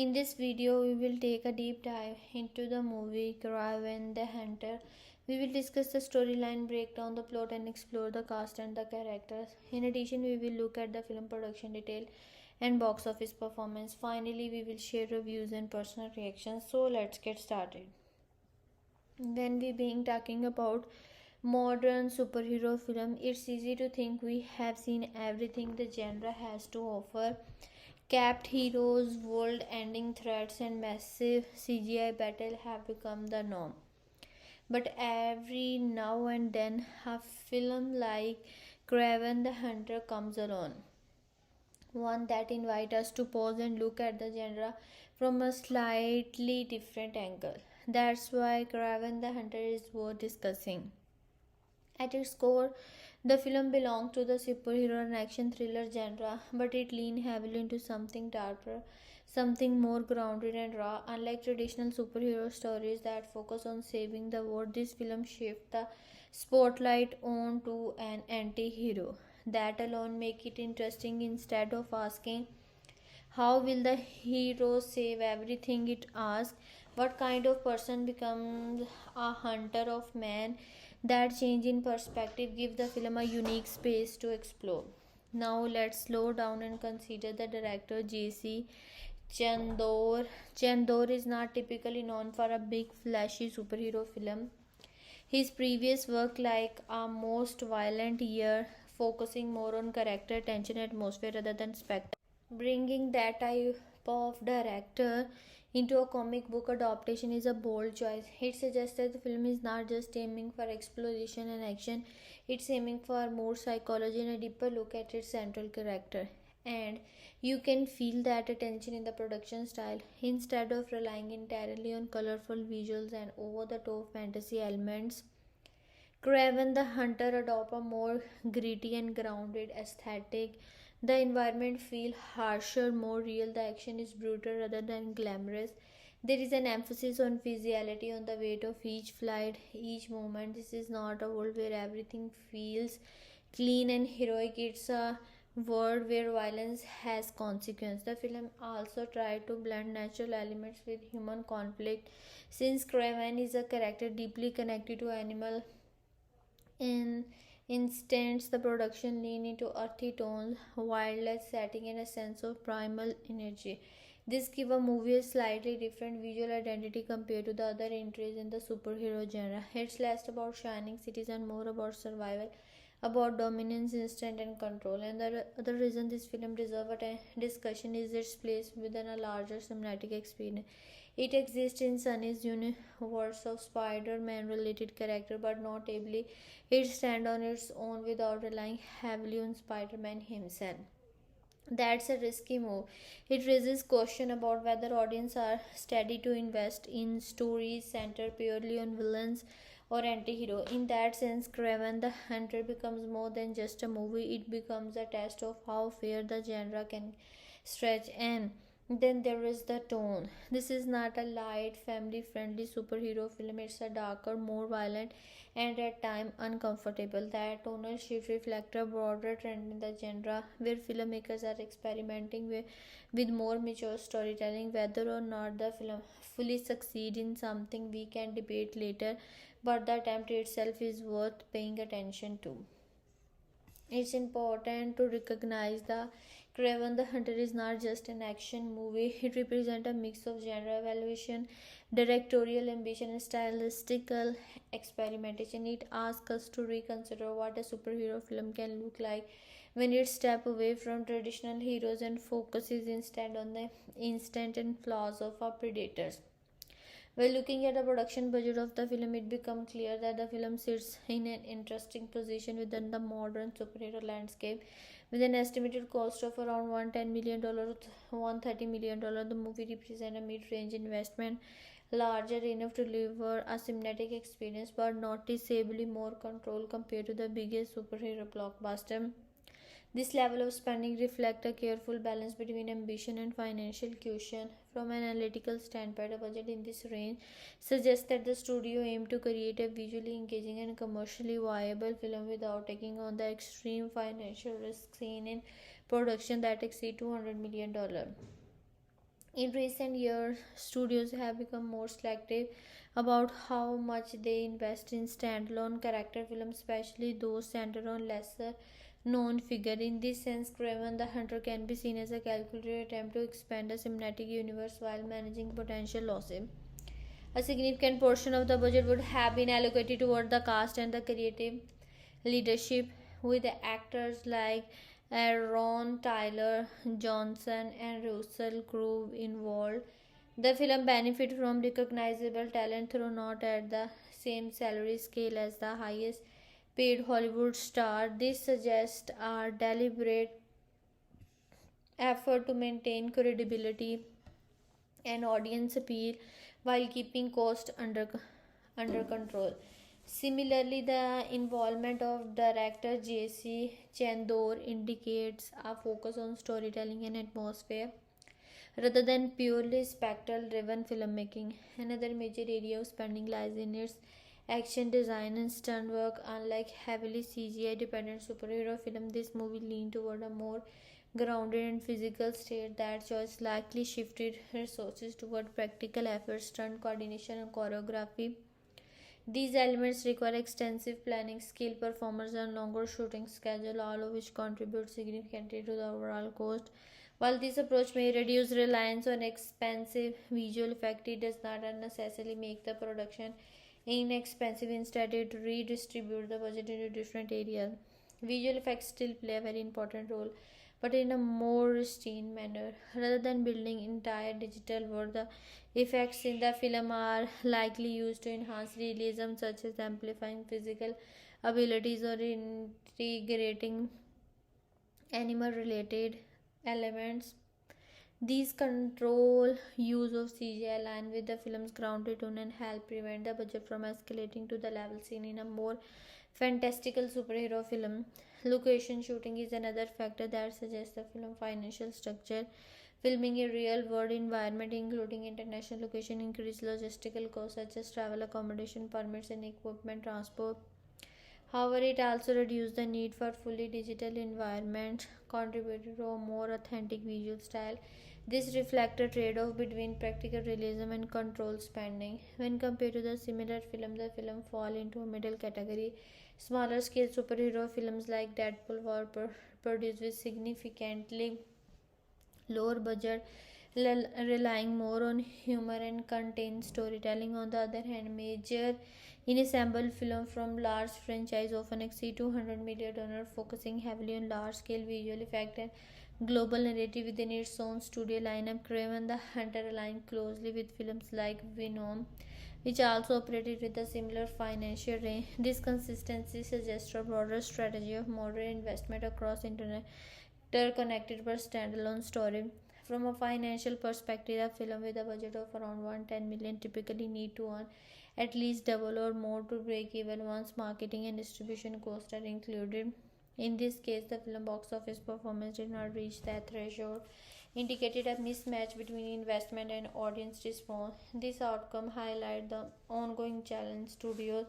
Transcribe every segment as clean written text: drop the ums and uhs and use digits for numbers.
In this video, we will take a deep dive into the movie Kraven the Hunter. We will discuss the storyline, break down the plot, and explore the cast and the characters. In addition, we will look at the film production detail and box office performance. Finally, we will share reviews and personal reactions. So, let's get started. When we being talking about modern superhero film, it's easy to think we have seen everything the genre has to offer. Capped heroes, world ending threats, and massive CGI battle have become the norm. But every now and then, a film like Kraven the Hunter comes along. One that invites us to pause and look at the genre from a slightly different angle. That's why Kraven the Hunter is worth discussing. At its core, the film belonged to the superhero and action thriller genre, but it leaned heavily into something darker, something more grounded and raw. Unlike traditional superhero stories that focus on saving the world, this film shifts the spotlight onto an anti-hero. That alone make it interesting. Instead of asking how will the hero save everything, it asks what kind of person becomes a hunter of man. That change in perspective gives the film a unique space to explore. Now let's slow down and consider the director J.C. Chandor. Chandor is not typically known for a big flashy superhero film. His previous work like A Most Violent Year focusing more on character, tension, atmosphere rather than spectacle. Bringing that type of director into a comic book adaptation is a bold choice. It suggests that the film is not just aiming for exploration and action, it's aiming for more psychology and a deeper look at its central character. And you can feel that attention in the production style. Instead of relying entirely on colorful visuals and over the top fantasy elements, Kraven the Hunter adopt a more gritty and grounded aesthetic. The environment feels harsher, more real. The action is brutal rather than glamorous. There is an emphasis on physicality, on the weight of each flight, each moment. This is not a world where everything feels clean and heroic. It's a world where violence has consequence. The film also tried to blend natural elements with human conflict. Since Kraven is a character deeply connected to animal in instance, the production leaned into earthy tones, wildlife setting, and a sense of primal energy. This gives a movie a slightly different visual identity compared to the other entries in the superhero genre. It's less about shining cities and more about survival, about dominance, instinct, and control. And the other reason this film deserves a discussion is its place within a larger cinematic experience. It exists in Sunny's universe of Spider-Man related character, but notably, it stands on its own without relying heavily on Spider-Man himself. That's a risky move. It raises question about whether audiences are steady to invest in stories centered purely on villains or anti-hero. In that sense, Kraven the Hunter becomes more than just a movie. It becomes a test of how far the genre can stretch. And then there is the tone. This is not a light, family-friendly superhero film. It's a darker, more violent, and at times uncomfortable. That tonal shift reflects a broader trend in the genre where filmmakers are experimenting with more mature storytelling. Whether or not the film fully succeeds in something we can debate later, but the attempt itself is worth paying attention to. It's important to recognize the Kraven the Hunter is not just an action movie. It represents a mix of genre evaluation, directorial ambition, and stylistical experimentation. It asks us to reconsider what a superhero film can look like when it steps away from traditional heroes and focuses instead on the instinct and flaws of our predators. While looking at the production budget of the film, it becomes clear that the film sits in an interesting position within the modern superhero landscape. With an estimated cost of around $110 million to $130 million, the movie represents a mid-range investment, larger enough to deliver a cinematic experience but noticeably more control compared to the biggest superhero blockbuster. This level of spending reflects a careful balance between ambition and financial cushion. From an analytical standpoint, a budget in this range suggests that the studio aimed to create a visually engaging and commercially viable film without taking on the extreme financial risks seen in production that exceed $200 million. In recent years, studios have become more selective about how much they invest in standalone character films, especially those centered on lesser known figure. In this sense, Kraven the Hunter can be seen as a calculated attempt to expand a cinematic universe while managing potential losses. A significant portion of the budget would have been allocated toward the cast and the creative leadership, with actors like Aaron Taylor-johson and Russell Crowe involved. The film benefited from recognizable talent, though not at the same salary scale as the highest paid Hollywood star. This suggests a deliberate effort to maintain credibility and audience appeal while keeping cost under control. Similarly, the involvement of director J.C. Chandor indicates a focus on storytelling and atmosphere rather than purely spectral driven filmmaking. Another major area of spending lies in its action design and stunt work. Unlike heavily CGI dependent superhero film, this movie leaned toward a more grounded and physical state. That choice likely shifted resources toward practical efforts, stunt coordination, and choreography. These elements require extensive planning, skilled performers, and longer shooting schedule, all of which contribute significantly to the overall cost. While this approach may reduce reliance on expensive visual effects, it does not necessarily make the production inexpensive. Instead, it redistributes the budget into different areas. Visual effects still play a very important role, but in a more restrained manner. Rather than building entire digital world, the effects in the film are likely used to enhance realism, such as amplifying physical abilities or integrating animal related elements. These control use of CGI align with the film's grounded tone and help prevent the budget from escalating to the level seen in a more fantastical superhero film. Location shooting is another factor that suggests the film's financial structure. Filming a real world environment, including international location, increased logistical costs such as travel, accommodation, permits, and equipment transport. However, it also reduced the need for fully digital environment, contributing to a more authentic visual style. This reflects a trade-off between practical realism and controlled spending. When compared to the film fall into a middle category. Smaller scale superhero films like Deadpool were produced with significantly lower budget, relying more on humor and contained storytelling. On the other hand, major ensemble film from large franchise often exceed $200 million, focusing heavily on large-scale visual effect and global narrative within its own studio lineup. Kraven the Hunter aligned closely with films like Venom, which also operated with a similar financial range. This consistency suggests a broader strategy of moderate investment across interconnected but standalone story. From a financial perspective, a film with a budget of around 110 million typically need to earn at least double or more to break even once marketing and distribution costs are included. In this case, the film box office performance did not reach that threshold, indicated a mismatch between investment and audience response. This outcome highlights the ongoing challenge studios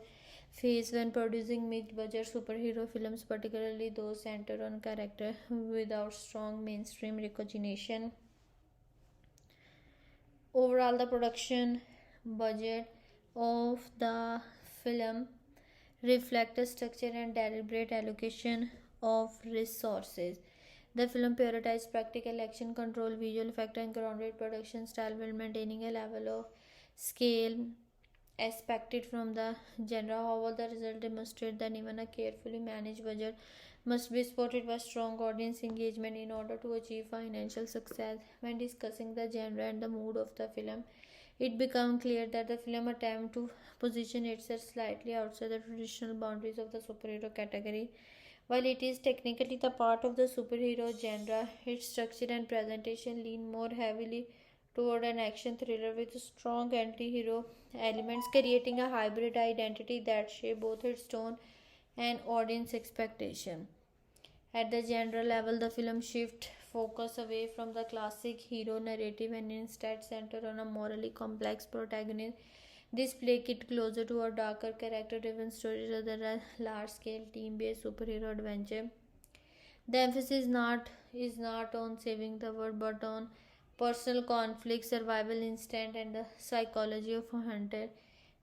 face when producing mid-budget superhero films, particularly those centered on character without strong mainstream recognition. Overall, the production budget of the film reflects a structure and deliberate allocation of resources. The film prioritized practical action, control, visual effect, and grounded production style while maintaining a level of scale expected from the genre. However, the result demonstrates that even a carefully managed budget must be supported by strong audience engagement in order to achieve financial success. When discussing the genre and the mood of the film, it becomes clear that the film attempts to position itself slightly outside the traditional boundaries of the superhero category. While it is technically the part of the superhero genre, its structure and presentation lean more heavily toward an action thriller with strong anti-hero elements, creating a hybrid identity that shapes both its tone and audience expectation. At the genre level, the film shifts focus away from the classic hero narrative and instead center on a morally complex protagonist. This places it closer to a darker character-driven story rather than a large-scale team-based superhero adventure. The emphasis is not on saving the world but on personal conflict, survival instinct, and the psychology of a hunter.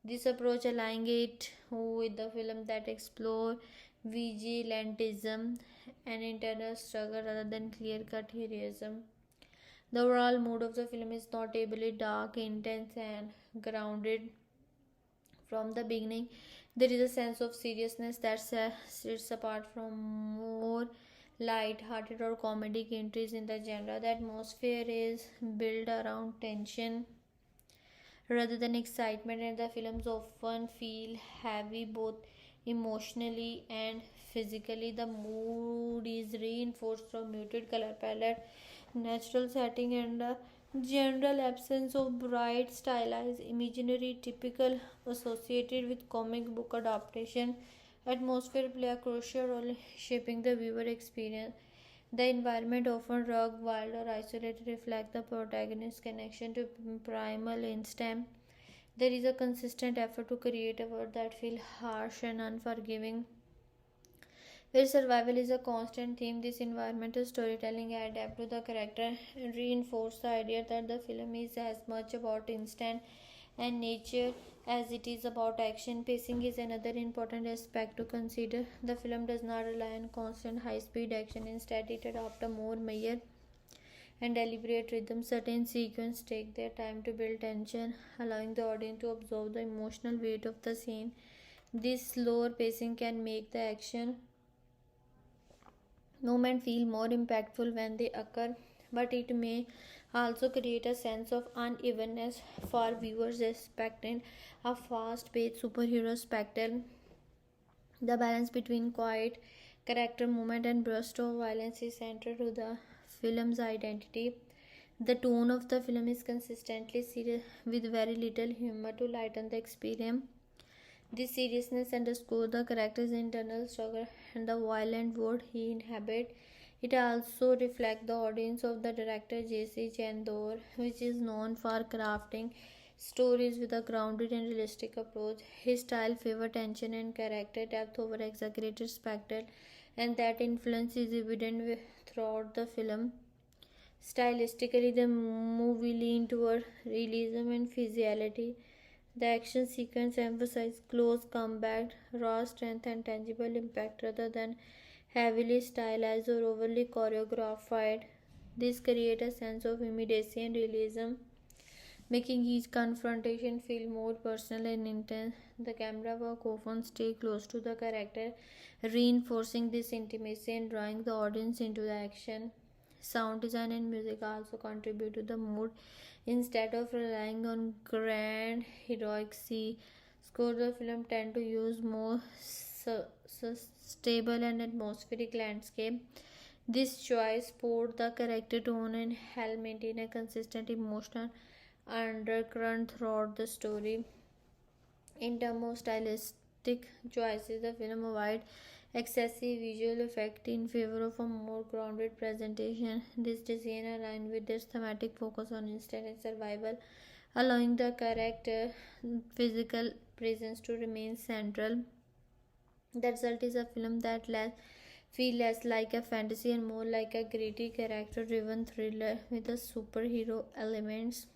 This approach aligning it with the film that explore vigilantism and internal struggle rather than clear-cut heroism. The overall mood of the film is notably dark, intense, and grounded from the beginning. There is a sense of seriousness that sits apart from more light-hearted or comedic entries in the genre. The atmosphere is built around tension rather than excitement, and the films often feel heavy both emotionally and physically. The mood is reinforced from muted color palette, natural setting, and the general absence of bright stylized imagery typical associated with comic book adaptation. Atmosphere play a crucial role in shaping the viewer experience. The environment, often rugged, wild, or isolated, reflect the protagonist's connection to primal instinct. There is a consistent effort to create a world that feels harsh and unforgiving, where survival is a constant theme. This environmental storytelling adds depth to the character and reinforces the idea that the film is as much about instinct and nature as it is about action. Pacing is another important aspect to consider. The film does not rely on constant high speed action, instead, it adopts a more measured and deliberate rhythm. Certain sequences take their time to build tension, allowing the audience to absorb the emotional weight of the scene. This slower pacing can make the action movement feel more impactful when they occur, but it may also create a sense of unevenness for viewers expecting a fast-paced superhero spectacle. The balance between quiet character movement and burst of violence is central to the film's identity. The tone of the film is consistently serious with very little humor to lighten the experience. This seriousness underscores the character's internal struggle and the violent world he inhabits. It also reflects the audience of the director J.C. Chandor, which is known for crafting stories with a grounded and realistic approach. His style favors tension and character depth over exaggerated spectacle, and that influence is evident throughout the film. Stylistically, the movie leans toward realism and physicality. The action sequence emphasizes close combat, raw strength, and tangible impact rather than heavily stylized or overly choreographed fight. This creates a sense of immediacy and realism, making each confrontation feel more personal and intense. The camera work often stays close to the character, reinforcing this intimacy and drawing the audience into the action. Sound design and music also contribute to the mood. Instead of relying on grand heroic score, the film tend to use more stable and atmospheric landscape. This choice supports the character tone and help maintain a consistent emotional undercurrent throughout the story. In terms of stylistic choices, the film avoids excessive visual effect in favor of a more grounded presentation. This design aligns with its thematic focus on instinct and survival, allowing the character physical presence to remain central. The result is a film that feels less like a fantasy and more like a gritty, character-driven thriller with the superhero elements.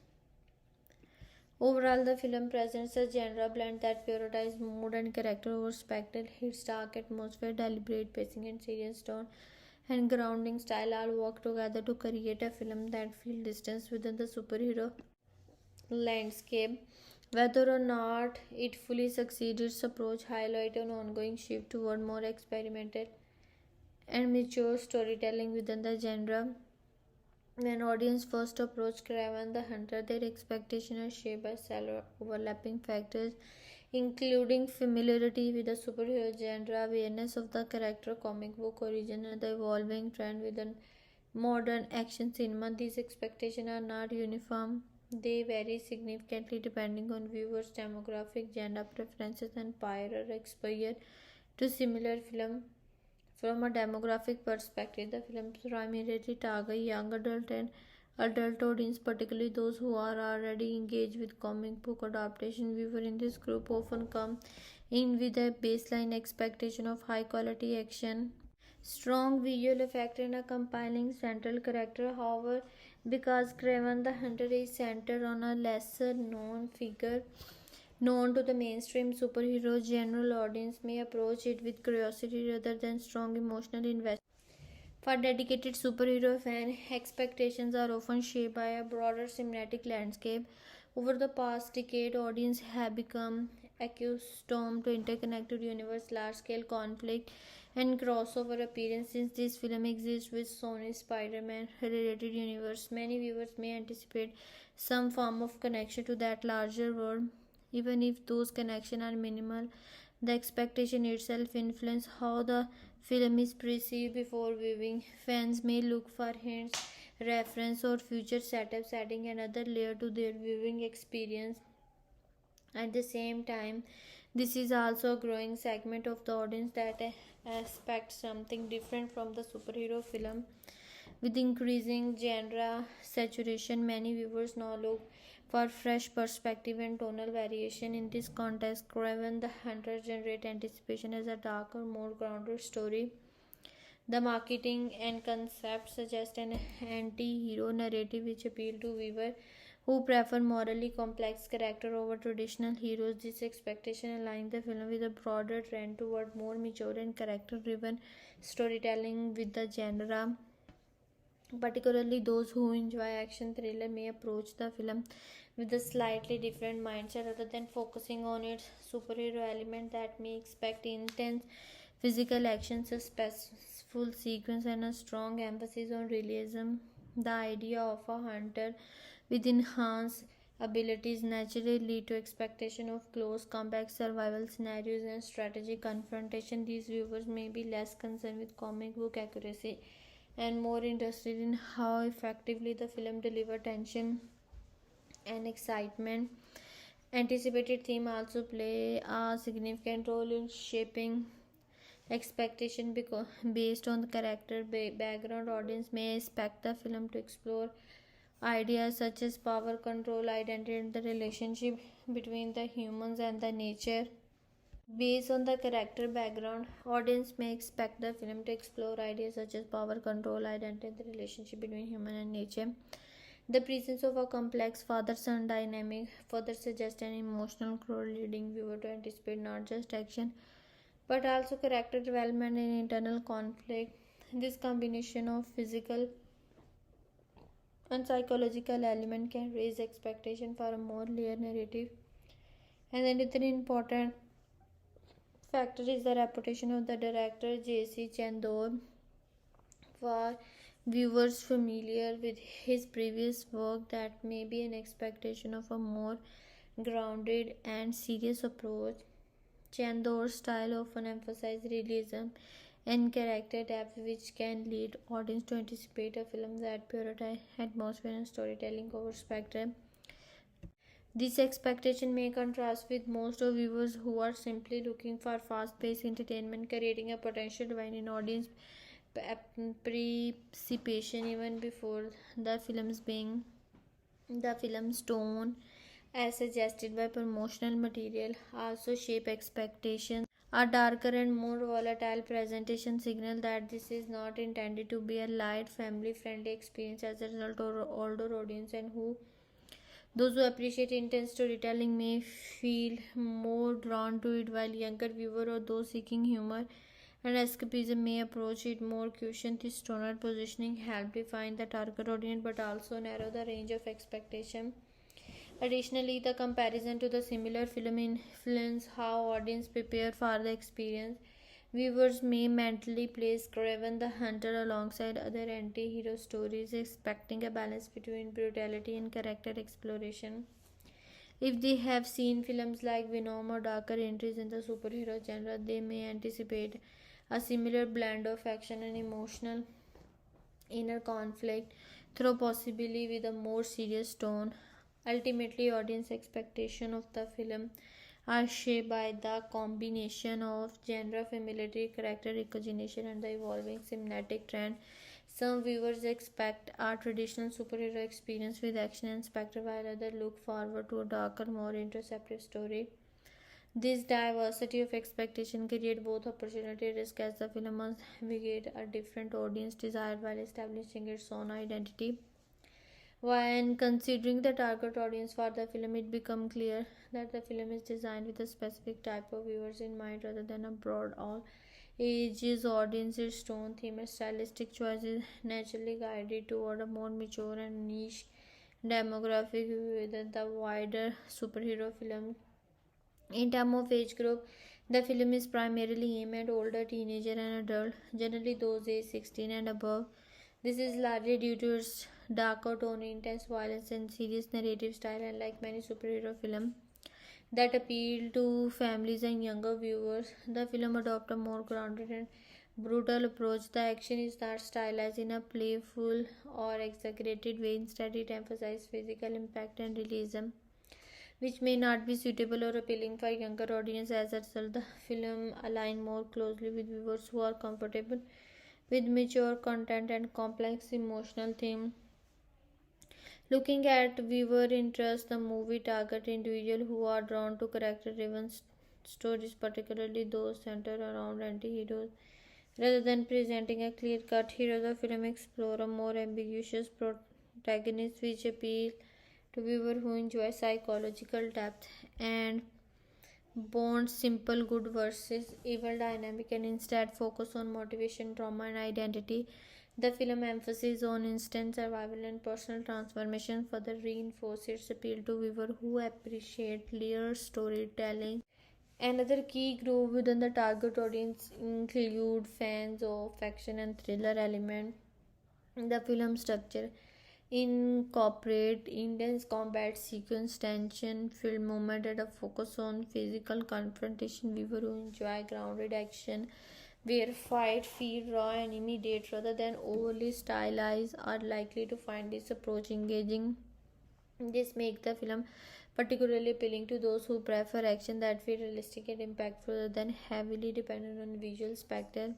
Overall, the film presents a genre blend that prioritizes mood and character over spectacle. Its dark atmosphere, deliberate pacing, and serious tone and grounding style all work together to create a film that feels distance within the superhero landscape. Whether or not it fully succeeds, its approach highlights an ongoing shift toward more experimental and mature storytelling within the genre. When audience first approach Kraven the Hunter, their expectations are shaped by several overlapping factors, including familiarity with the superhero genre, awareness of the character, comic book origin, and the evolving trend within modern action cinema. These expectations are not uniform. They vary significantly depending on viewers' demographic, gender preferences, and prior exposure to similar film. From a demographic perspective, the films primarily target young adult and adult audience, particularly those who are already engaged with comic book adaptation. Viewers in this group often come in with a baseline expectation of high quality action, strong visual effect, and a compelling central character. However, Because Kraven the Hunter is centered on a lesser known figure known to the mainstream superhero, general audience may approach it with curiosity rather than strong emotional investment. For dedicated superhero fan, expectations are often shaped by a broader cinematic landscape. Over the past decade, audiences have become accustomed to interconnected universe, large-scale conflict, and crossover appearances. Since this film exists with Sony's Spider-Man related universe, many viewers may anticipate some form of connection to that larger world, even if those connections are minimal. The expectation itself influences how the film is perceived before viewing. Fans may look for hints, reference, or future setups, adding another layer to their viewing experience. At the same time, this is also a growing segment of the audience that expects something different from the superhero film. With increasing genre saturation, many viewers now look for fresh perspective and tonal variation. In this context, Kraven the Hunter generates anticipation as a darker, more grounded story. The marketing and concept suggest an anti-hero narrative which appeal to viewers who prefer morally complex character over traditional heroes. This expectation aligns the film with a broader trend toward more mature and character-driven storytelling with the genre. Particularly those who enjoy action thriller may approach the film with a slightly different mindset rather than focusing on its superhero element that may expect intense physical action, suspenseful sequence, and a strong emphasis on realism. The idea of a hunter with enhanced abilities naturally lead to expectation of close combat survival scenarios and strategic confrontation. These viewers may be less concerned with comic book accuracy and more interested in how effectively the film delivers tension and excitement. Anticipated theme also play a significant role in shaping expectation because based on the character background, audience may expect the film to explore ideas such as power control, identity, and the relationship between the humans and the nature. Based on the character background, audience may expect the film to explore ideas such as power control, identity, and the relationship between human and nature. The presence of a complex father-son dynamic further suggests an emotional core, leading viewer to anticipate not just action but also character development and internal conflict. This combination of physical and psychological element can raise expectation for a more layered narrative. And another important factor is the reputation of the director J.C. Chandor. For viewers familiar with his previous work, that may be an expectation of a more grounded and serious approach. Chandor's style often emphasizes realism and character depth, which can lead audience to anticipate a film that prioritizes atmosphere and storytelling over spectacle. This expectation may contrast with most of viewers who are simply looking for fast-paced entertainment, creating a potential divide in audience participation even before the film's being. The film's tone, as suggested by promotional material, also shape expectations. A darker and more volatile presentation signal that this is not intended to be a light, family-friendly experience. As a result, older audience and who those who appreciate intense storytelling may feel more drawn to it, while younger viewers or those seeking humor and escapism may approach it more cautious. This tonal positioning helps define the target audience but also narrow the range of expectation. Additionally, the comparison to the similar film influences how audience prepare for the experience. Viewers may mentally place Kraven the Hunter alongside other anti-hero stories, expecting a balance between brutality and character exploration. If they have seen films like Venom or darker entries in the superhero genre, they may anticipate a similar blend of action and emotional inner conflict, though possibly with a more serious tone. Ultimately, audience expectation of the film are shaped by the combination of genre familiarity, character recognition, and the evolving cinematic trend. Some viewers expect a traditional superhero experience with action and spectacle, while others look forward to a darker, more introspective story. This diversity of expectation creates both opportunity and risk as the film must navigate a different audience desire while establishing its own identity. When considering the target audience for the film, it becomes clear that the film is designed with a specific type of viewers in mind rather than a broad all ages audience. Its tone, theme, and stylistic choices naturally guided toward a more mature and niche demographic within the wider superhero film. In terms of age group, the film is primarily aimed at older teenager and adult, generally those aged 16 and above. This is largely due to its darker tone, intense violence, and serious narrative style. Unlike many superhero films that appeal to families and younger viewers, the film adopts a more grounded and brutal approach. The action is not stylized in a playful or exaggerated way. Instead, it emphasizes physical impact and realism, which may not be suitable or appealing for younger audience. As a result, the film aligns more closely with viewers who are comfortable with mature content and complex emotional themes. Looking at viewer interest, the movie targets individuals who are drawn to character-driven stories, particularly those centered around anti-heroes. Rather than presenting a clear-cut hero, the film explores a more ambiguous protagonist, which appeals to viewers who enjoy psychological depth and Bond's simple good versus evil dynamic, and instead focus on motivation, trauma, and identity. The film emphasis on instant survival and personal transformation further reinforces its appeal to viewers who appreciate layered storytelling. Another key group within the target audience include fans of action and thriller element. The film structure incorporate intense combat sequence, tension filled moment, and a focus on physical confrontation. Viewers who enjoy grounded action where fight feel raw and immediate rather than overly stylized are likely to find this approach engaging. This makes the film particularly appealing to those who prefer action that feel realistic and impactful rather than heavily dependent on visual spectacle.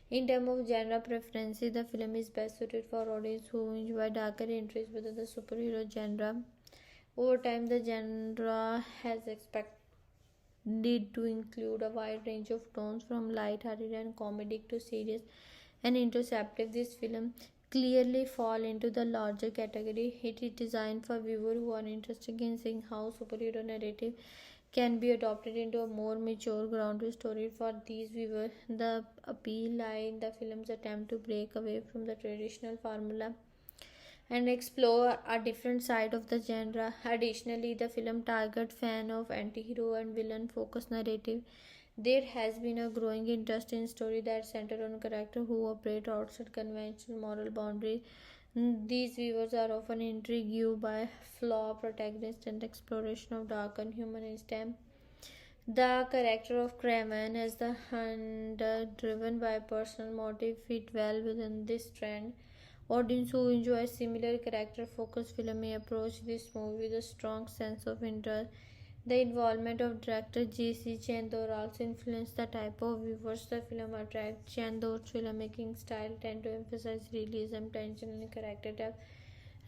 In terms of genre preferences, the film is best suited for audiences who enjoy darker entries within the superhero genre. Over time, the genre has expanded to include a wide range of tones from light-hearted and comedic to serious and introspective. This film clearly fall into the larger category. It is designed for viewers who are interested in seeing how superhero narrative can be adopted into a more mature, grounded story. For these viewers, the appeal lies in the film's attempt to break away from the traditional formula and explore a different side of the genre. Additionally, the film targets fans of anti-hero and villain-focused narrative. There has been a growing interest in stories that center on characters who operate outside conventional moral boundaries. These viewers are often intrigued by flawed protagonists and exploration of dark and human instinct. The character of Kraven as the hunter, driven by personal motive, fit well within this trend. Audience who enjoy similar character-focused film may approach this movie with a strong sense of interest. The involvement of director J.C. Chandor also influenced the type of viewers the film attracts. Chandor's filmmaking style tend to emphasize realism, tension, and character depth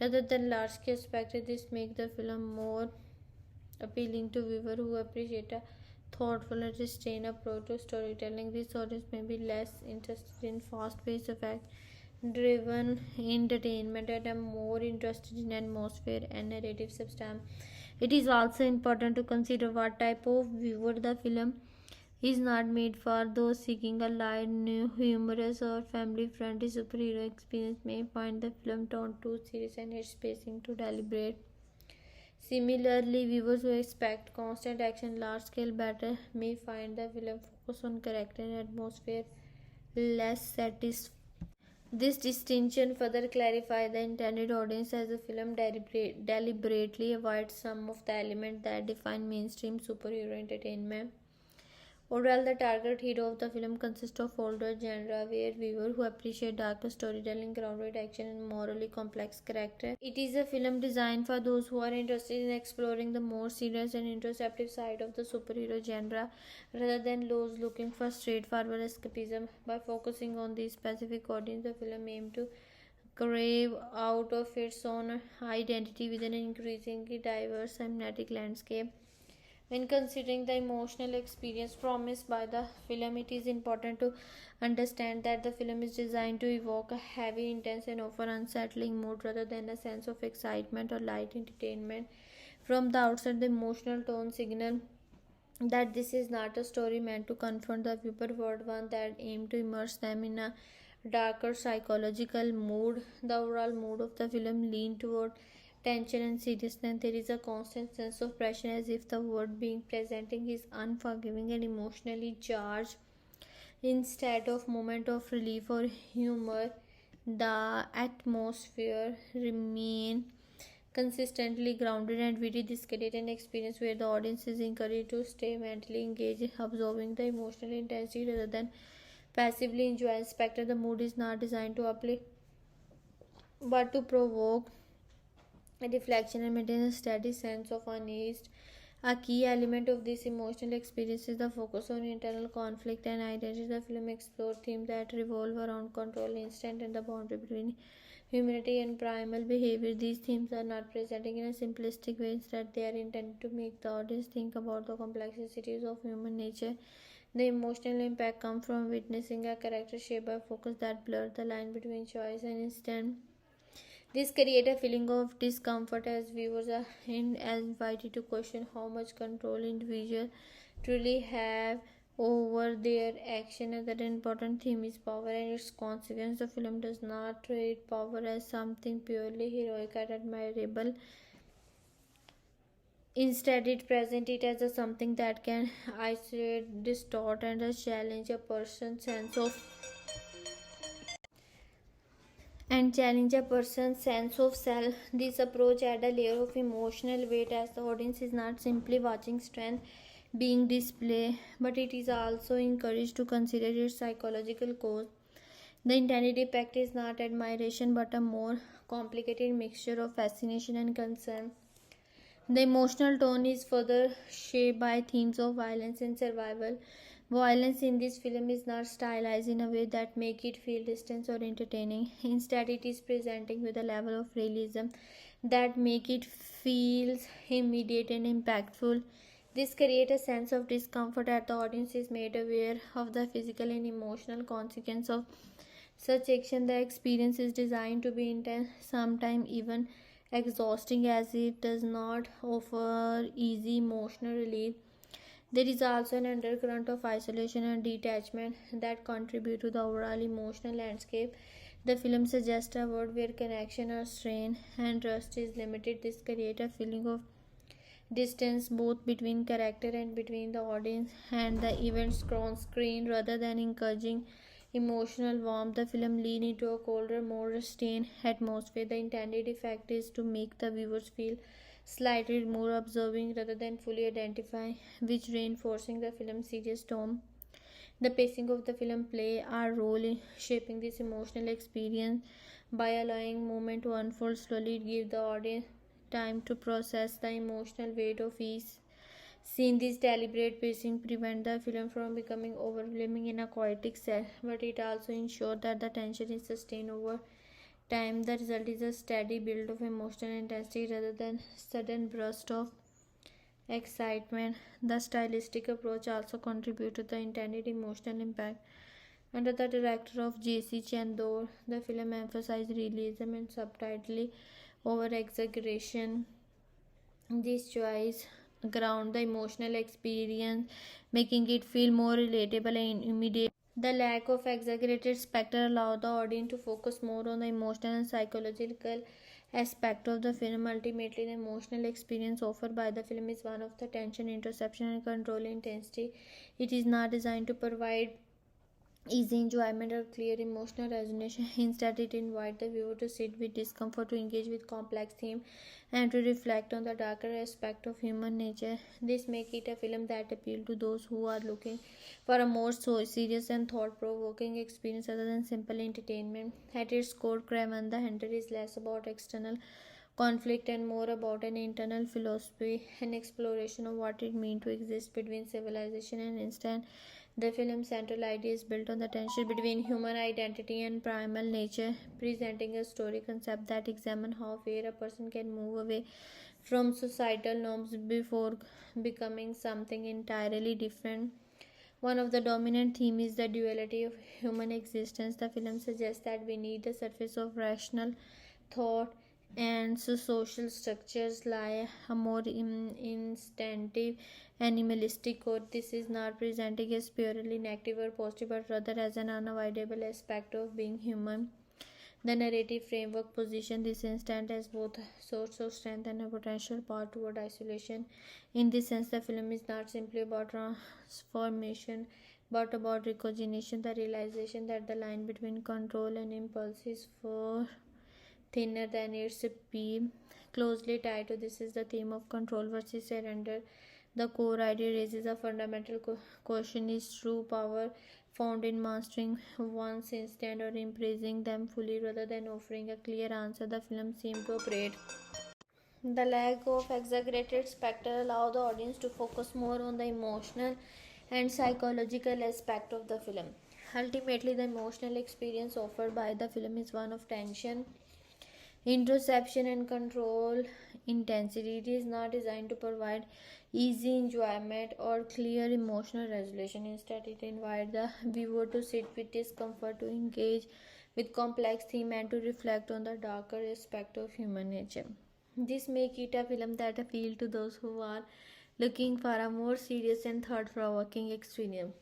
rather than large-scale spectacle. This makes the film more appealing to viewers who appreciate a thoughtful and restrained approach to storytelling. This audience may be less interested in fast-paced effects driven entertainment and are more interested in atmosphere and narrative substance. It is also important to consider what type of viewer the film is not made for. Those seeking a light, new, humorous, or family-friendly superhero experience may find the film tone too serious and its pacing too deliberate. Similarly, viewers who expect constant action, large-scale battle may find the film focus on character and atmosphere less satisfying. This distinction further clarifies the intended audience as the film deliberately avoids some of the elements that define mainstream superhero entertainment. Overall, the target hero of the film consists of older genre where viewers who appreciate darker storytelling, grounded action, and morally complex character. It is a film designed for those who are interested in exploring the more serious and introspective side of the superhero genre rather than those looking for straightforward escapism. By focusing on this specific audience, the film aims to crave out of its own identity within an increasingly diverse cinematic landscape. When considering the emotional experience promised by the film, it is important to understand that the film is designed to evoke a heavy, intense, and often unsettling mood rather than a sense of excitement or light entertainment. From the outset, the emotional tone signal that this is not a story meant to confront the viewer, but one that aimed to immerse them in a darker psychological mood. The overall mood of the film leaned toward tension and seriousness. There is a constant sense of pressure as if the world being presenting is unforgiving and emotionally charged. Instead of moment of relief or humor, the atmosphere remain consistently grounded and witty. This creates an experience where the audience is encouraged to stay mentally engaged, absorbing the emotional intensity rather than passively enjoy the spectacle. The mood is not designed to uplift but to provoke a reflection and maintain a steady sense of unease. A key element of this emotional experience is the focus on internal conflict and identity. The film explores themes that revolve around control, instinct, and the boundary between humanity and primal behavior. These themes are not presented in a simplistic way, instead, they are intended to make the audience think about the complexities of human nature. The emotional impact comes from witnessing a character shaped by focus that blurs the line between choice and instinct. This creates a feeling of discomfort as viewers are invited to question how much control individuals truly have over their action. Another important theme is power and its consequence. The film does not treat power as something purely heroic and admirable. Instead, it presents it as something that can isolate, distort, and challenge a person's sense of self. This approach adds a layer of emotional weight as the audience is not simply watching strength being displayed, but it is also encouraged to consider its psychological cause. The intended effect is not admiration but a more complicated mixture of fascination and concern. The emotional tone is further shaped by themes of violence and survival. Violence in this film is not stylized in a way that make it feel distant or entertaining. Instead, it is presenting with a level of realism that make it feels immediate and impactful. This creates a sense of discomfort as the audience is made aware of the physical and emotional consequence of such action. The experience is designed to be intense, sometimes even exhausting, as it does not offer easy emotional relief. There is also an undercurrent of isolation and detachment that contribute to the overall emotional landscape. The film suggests a world where connection are strained and trust is limited. This creates a feeling of distance both between character and between the audience and the events on screen. Rather than encouraging emotional warmth, the film leans into a colder, more restrained atmosphere. The intended effect is to make the viewers feel slightly more observing rather than fully identifying, which reinforcing the film's serious tone. The pacing of the film play a role in shaping this emotional experience by allowing movement to unfold slowly. It gives the audience time to process the emotional weight of each scene. This deliberate pacing prevents the film from becoming overwhelming in a chaotic set, but it also ensures that the tension is sustained over time. The result is a steady build of emotional intensity rather than sudden burst of excitement. The stylistic approach also contributes to the intended emotional impact. Under the director of J.C. Chandor, the film emphasized realism and subtlety over exaggeration. This choice ground the emotional experience, making it feel more relatable and immediate. The lack of exaggerated spectacle allowed the audience to focus more on the emotional and psychological aspect of the film. Ultimately, the emotional experience offered by the film is one of the tension, interception, and control intensity. It is not designed to provide easy enjoyment or clear emotional resonance. Instead, it invites the viewer to sit with discomfort, to engage with complex themes, and to reflect on the darker aspect of human nature. This makes it a film that appeals to those who are looking for a more serious and thought-provoking experience rather than simple entertainment. At its core, Kraven the Hunter is less about external conflict and more about an internal philosophy, an exploration of what it means to exist between civilization and instinct. The film's central idea is built on the tension between human identity and primal nature, presenting a story concept that examines how far a person can move away from societal norms before becoming something entirely different. One of the dominant themes is the duality of human existence. The film suggests that beneath the surface of rational thought and social structures lie a more instinctive, animalistic code. This is not presenting as purely negative or positive, but rather as an unavoidable aspect of being human. The narrative framework positions this instant as both a source of strength and a potential path toward isolation. In this sense, the film is not simply about transformation but about recognition, the realization that the line between control and impulse is far thinner than its appeal. Closely tied to this is the theme of control versus surrender. The core idea raises a fundamental question: is true power found in mastering one's instinct or embracing them fully rather than offering a clear answer? The film seemed to operate. The lack of exaggerated spectacle allowed the audience to focus more on the emotional and psychological aspect of the film. Ultimately, the emotional experience offered by the film is one of tension, introspection, and control intensity. It is not designed to provide easy enjoyment or clear emotional resolution. Instead, it invites the viewer to sit with discomfort, to engage with complex theme, and to reflect on the darker aspect of human nature. This makes it a film that appeals to those who are looking for a more serious and thought-provoking experience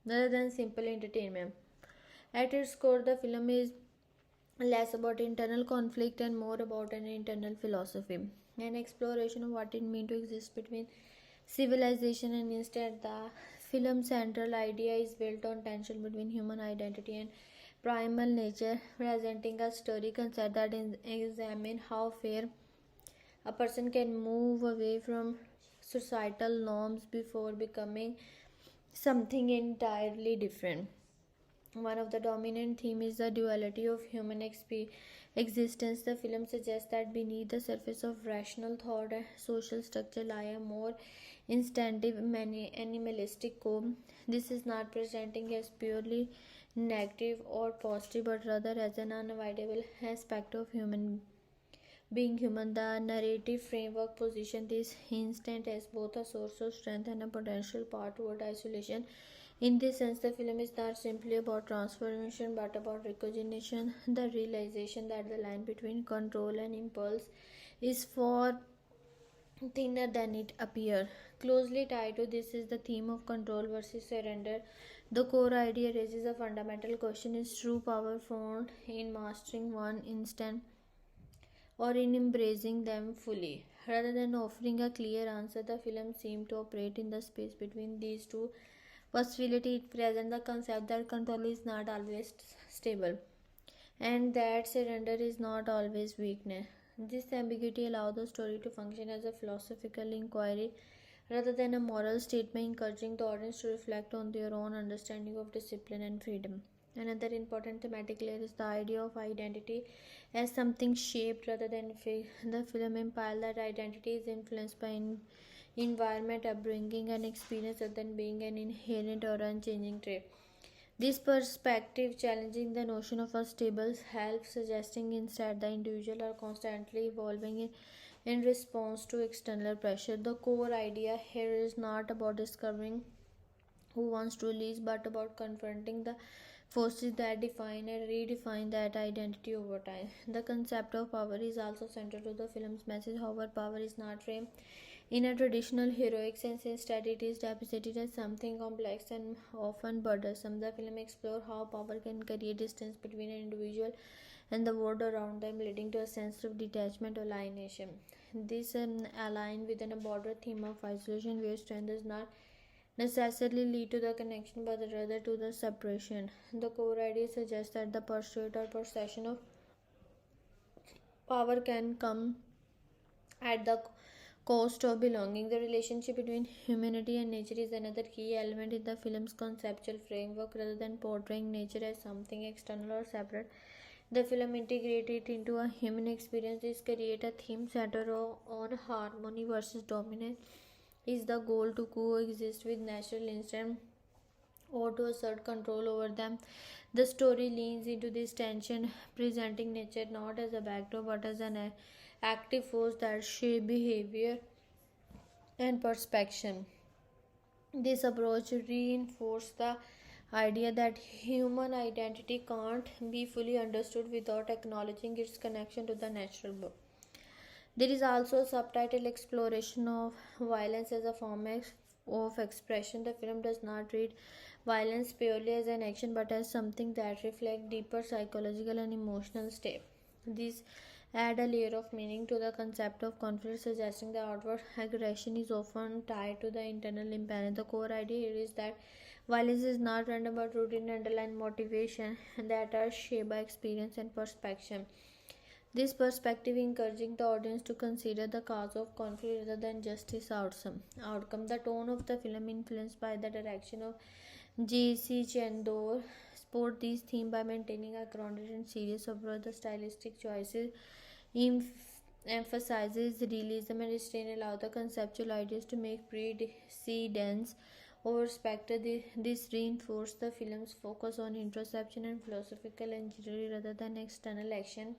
rather than simple entertainment. At its core, the film is less about internal conflict and more about an internal philosophy, an exploration of what it means to exist between civilization and instinct. The film's central idea is built on tension between human identity and primal nature, presenting a story concept that examines how far a person can move away from societal norms before becoming something entirely different. One of the dominant themes is the duality of human existence. The film suggests that beneath the surface of rational thought and social structure lie a more instinctive, animalistic core. This is not presenting as purely negative or positive, but rather as an unavoidable aspect of being human. The narrative framework positions this instant as both a source of strength and a potential path toward isolation. In this sense, the film is not simply about transformation but about recognition, the realization that the line between control and impulse is far thinner than it appears. Closely tied to this is the theme of control versus surrender. The core idea raises a fundamental question: is true power found in mastering one instant or in embracing them fully? Rather than offering a clear answer, the film seemed to operate in the space between these two possibilities. It presents the concept that control is not always stable and that surrender is not always weakness. This ambiguity allows the story to function as a philosophical inquiry rather than a moral statement, encouraging the audience to reflect on their own understanding of discipline and freedom. Another important thematic layer is the idea of identity as something shaped rather than fixed. The film implies that identity is influenced by environment, upbringing, and experience rather than being an inherent or unchanging trait. This perspective, challenging the notion of a stable self, suggesting instead the individual are constantly evolving in response to external pressure. The core idea here is not about discovering who wants to release, but about confronting the forces that define and redefine that identity over time. The concept of power is also central to the film's message. However, power is not framed in a traditional heroic sense. Instead, it is depicted as something complex and often burdensome. The film explores how power can create distance between an individual and the world around them, leading to a sense of detachment or alienation. This aligns with a broader theme of isolation, where strength does not necessarily lead to the connection but rather to the separation. The core idea suggests that the pursuit or possession of power can come at the cost of belonging. The relationship between humanity and nature is another key element in the film's conceptual framework. Rather than portraying nature as something external or separate, the film integrates it into a human experience. This creates a theme centered on harmony versus dominance. Is the goal to coexist with natural instinct or to assert control over them? The story leans into this tension, presenting nature not as a backdrop but as an active force that shape behavior and perception. This approach reinforces the idea that human identity can't be fully understood without acknowledging its connection to the natural world. There is also a subtitle exploration of violence as a form of expression. The film does not treat violence purely as an action but as something that reflects deeper psychological and emotional state. This add a layer of meaning to the concept of conflict, suggesting that outward aggression is often tied to the internal imbalance. The core idea here is that violence is not random but rooted in underlying motivation that are shaped by experience and perception. This perspective encouraging the audience to consider the cause of conflict rather than just its outcome. The tone of the film, influenced by the direction of J.C. Chandor, support these themes by maintaining a grounded and serious approach. The stylistic choices emphasizes realism and restraint, allow the conceptual ideas to make precedence over spectre. This reinforces the film's focus on introspection and philosophical engineering rather than external action.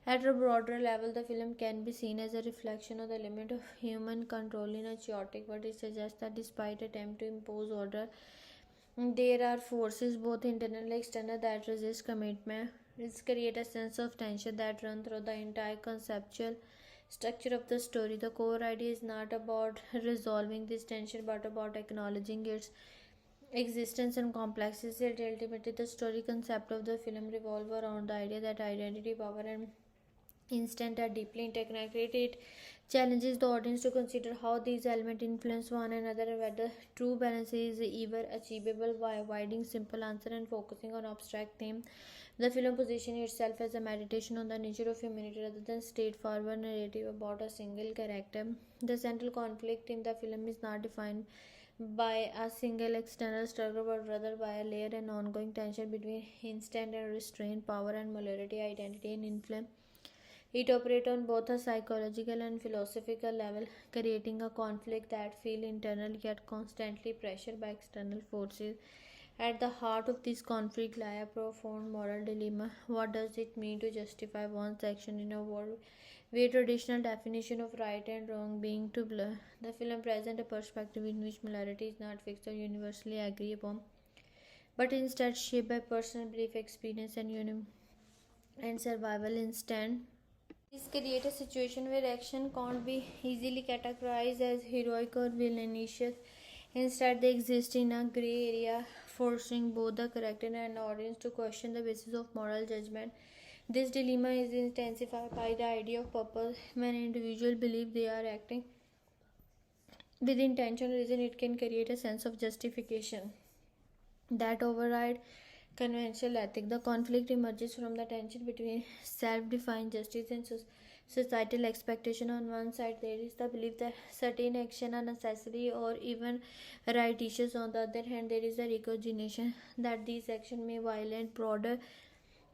At a broader level, the film can be seen as a reflection of the limit of human control in a chaotic world. It suggests that despite attempt to impose order, there are forces, both internal and external, that resist commitment. This creates a sense of tension that runs through the entire conceptual structure of the story. The core idea is not about resolving this tension but about acknowledging its existence and complexity. Ultimately, the story concept of the film revolves around the idea that identity, power, and instant are deeply interconnected. It challenges the audience to consider how these elements influence one another and whether true balance is ever achievable by avoiding simple answer and focusing on abstract themes. The film positions itself as a meditation on the nature of humanity rather than straightforward narrative about a single character. The central conflict in the film is not defined by a single external struggle but rather by a layered and ongoing tension between instant and restrained power and morality, identity, and influence. It operates on both a psychological and philosophical level, creating a conflict that feels internal yet constantly pressured by external forces. At the heart of this conflict lies a profound moral dilemma. What does it mean to justify one's action in a world where traditional definition of right and wrong being to blur? The film presents a perspective in which morality is not fixed or universally agreed upon, but instead shaped by personal belief, experience, and survival instinct. This creates a situation where action can't be easily categorized as heroic or villainous. Instead, they exist in a gray area, forcing both the character and audience to question the basis of moral judgment. This dilemma is intensified by the idea of purpose. When individuals believe they are acting with intention or reason, it can create a sense of justification that override conventional ethic. The conflict emerges from the tension between self-defined justice and societal expectation. On one side, there is the belief that certain actions are necessary or even righteous. On the other hand, there is the recognition that these actions may violate broader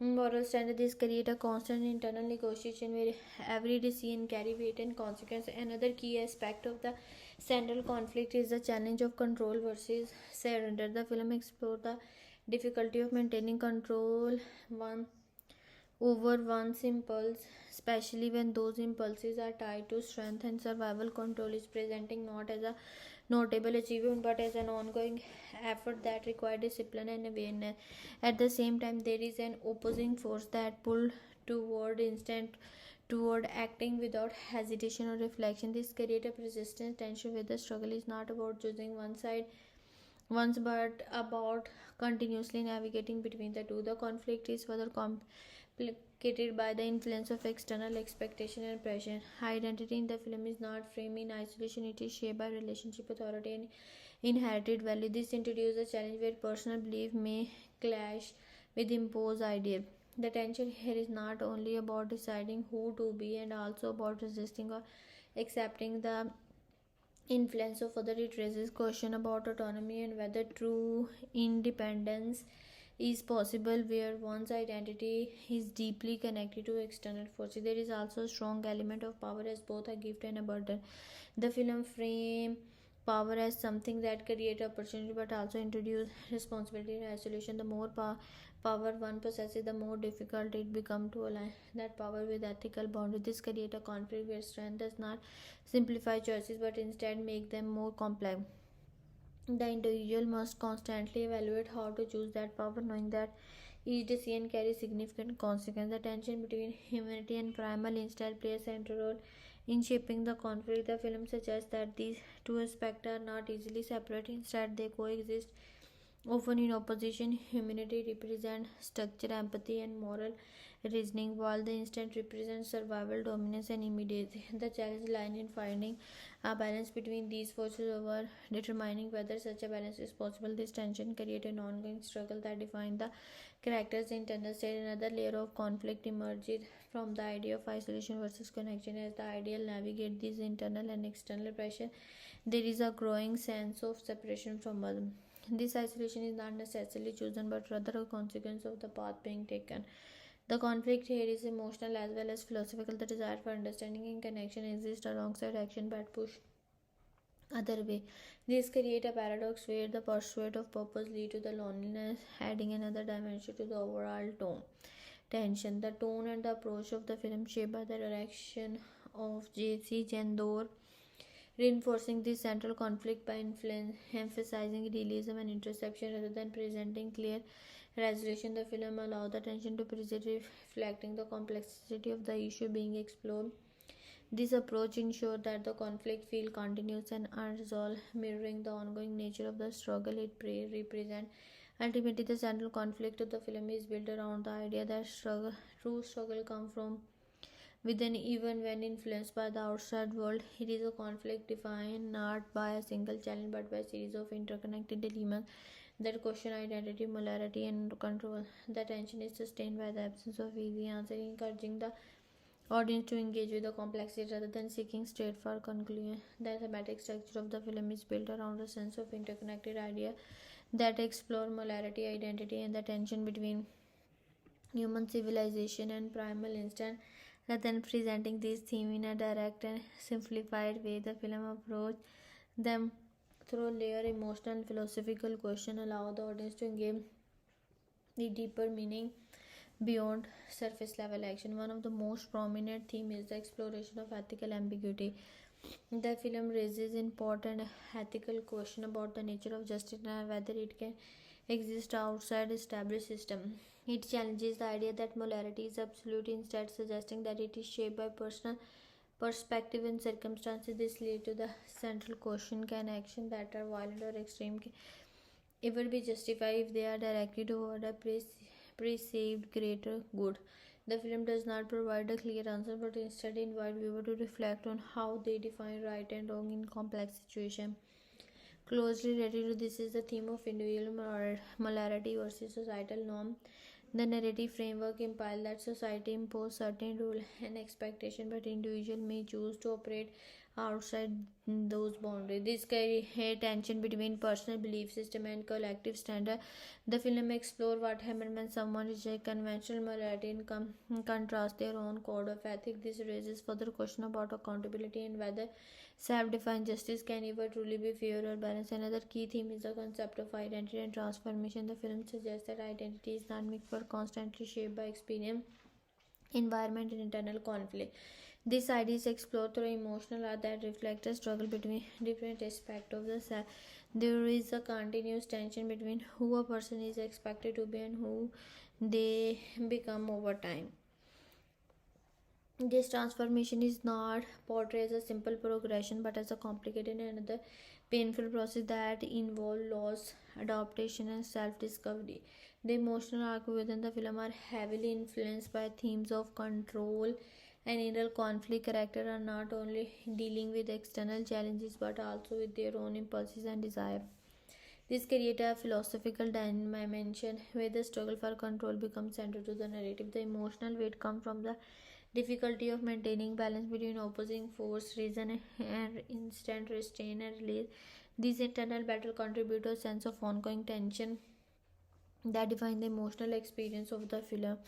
moral standards. This create a constant internal negotiation where every decision carry weight and consequence. Another key aspect of the central conflict is the challenge of control versus surrender. The film explores the difficulty of maintaining control one over one's impulse, especially when those impulses are tied to strength and survival. Control is presenting not as a notable achievement but as an ongoing effort that requires discipline and awareness. At the same time, there is an opposing force that pull toward acting without hesitation or reflection. This creates a persistent tension where the struggle is not about choosing one side once but about continuously navigating between the two. The conflict is further complicated by the influence of external expectation and pressure. Identity in the film is not framed in isolation, it is shaped by relationship, authority, and inherited value. This introduces a challenge where personal belief may clash with imposed ideas. The tension here is not only about deciding who to be and also about resisting or accepting the influence of other. It raises question about autonomy and whether true independence is possible where one's identity is deeply connected to external forces. There is also a strong element of power as both a gift and a burden. The film frame power as something that create opportunity but also introduce responsibility and isolation. The more power one possesses, the more difficult it becomes to align that power with ethical boundaries. This create a conflict where strength does not simplify choices but instead make them more complex. The individual must constantly evaluate how to choose that power, knowing that each decision carries significant consequences. The tension between humanity and primal instinct plays a central role in shaping the conflict. The film suggests that these two aspects are not easily separate, instead, they coexist, often in opposition. Humanity represents structure, empathy, and moral reasoning, while the instinct represents survival, dominance, and immediacy. The challenge lies in finding a balance between these forces over determining whether such a balance is possible. This tension creates an ongoing struggle that defines the character's internal state. Another layer of conflict emerges from the idea of isolation versus connection. As the ideal navigate these internal and external pressure, there is a growing sense of separation from others. This isolation is not necessarily chosen but rather a consequence of the path being taken. The conflict here is emotional as well as philosophical. The desire for understanding and connection exists alongside action but push other way. This create a paradox where the pursuit of purpose lead to the loneliness, adding another dimension to the overall tone. Tension. The tone and the approach of the film shaped by the direction of J.C. Chandor, reinforcing this central conflict by emphasizing realism and interception rather than presenting clear resolution. The film allows the tension to persist, reflecting the complexity of the issue being explored. This approach ensures that the conflict feels continuous and unresolved, mirroring the ongoing nature of the struggle it represents. Ultimately, the central conflict of the film is built around the idea that true struggle comes from within, even when influenced by the outside world. It is a conflict defined not by a single challenge but by a series of interconnected elements that question identity, morality, and control. The tension is sustained by the absence of easy answer, encouraging the audience to engage with the complexity rather than seeking straightforward conclusion. The thematic structure of the film is built around a sense of interconnected idea that explore morality, identity, and the tension between human civilization and primal instinct. Rather than presenting these themes in a direct and simplified way, the film approach them through layer emotional and philosophical question, allow the audience to engage the deeper meaning beyond surface level action. One of the most prominent themes is the exploration of ethical ambiguity. The film raises important ethical question about the nature of justice and whether it can exist outside established system. It challenges the idea that morality is absolute, instead suggesting that it is shaped by personal perspective and circumstances. This leads to the central question: can actions that are violent or extreme ever be justified if they are directly toward a perceived greater good? The film does not provide a clear answer but instead invite viewers to reflect on how they define right and wrong in complex situations. Closely related to this is the theme of individual morality versus societal norm. The narrative framework implies that society imposes certain rules and expectations, but individuals may choose to operate outside those boundaries. This creates tension between personal belief system and collective standard. The film explores what happens when someone rejects conventional morality and contrast their own code of ethics. This raises further question about accountability and whether self-defined justice can ever truly be fair or balanced. Another key theme is the concept of identity and transformation. The film suggests that identity is not mixed but constantly shaped by experience, environment, and internal conflict. This idea is explored through emotional art that reflects the struggle between different aspects of the self. There is a continuous tension between who a person is expected to be and who they become over time. This transformation is not portrayed as a simple progression but as a complicated and another painful process that involves loss, adaptation, and self discovery. The emotional arc within the film are heavily influenced by themes of control and inner conflict. Characters are not only dealing with external challenges but also with their own impulses and desires. This creates a philosophical dimension where the struggle for control becomes central to the narrative. The emotional weight comes from the difficulty of maintaining balance between opposing force, reason, and instant restraint and release. These internal battles contribute to a sense of ongoing tension that define the emotional experience of the film.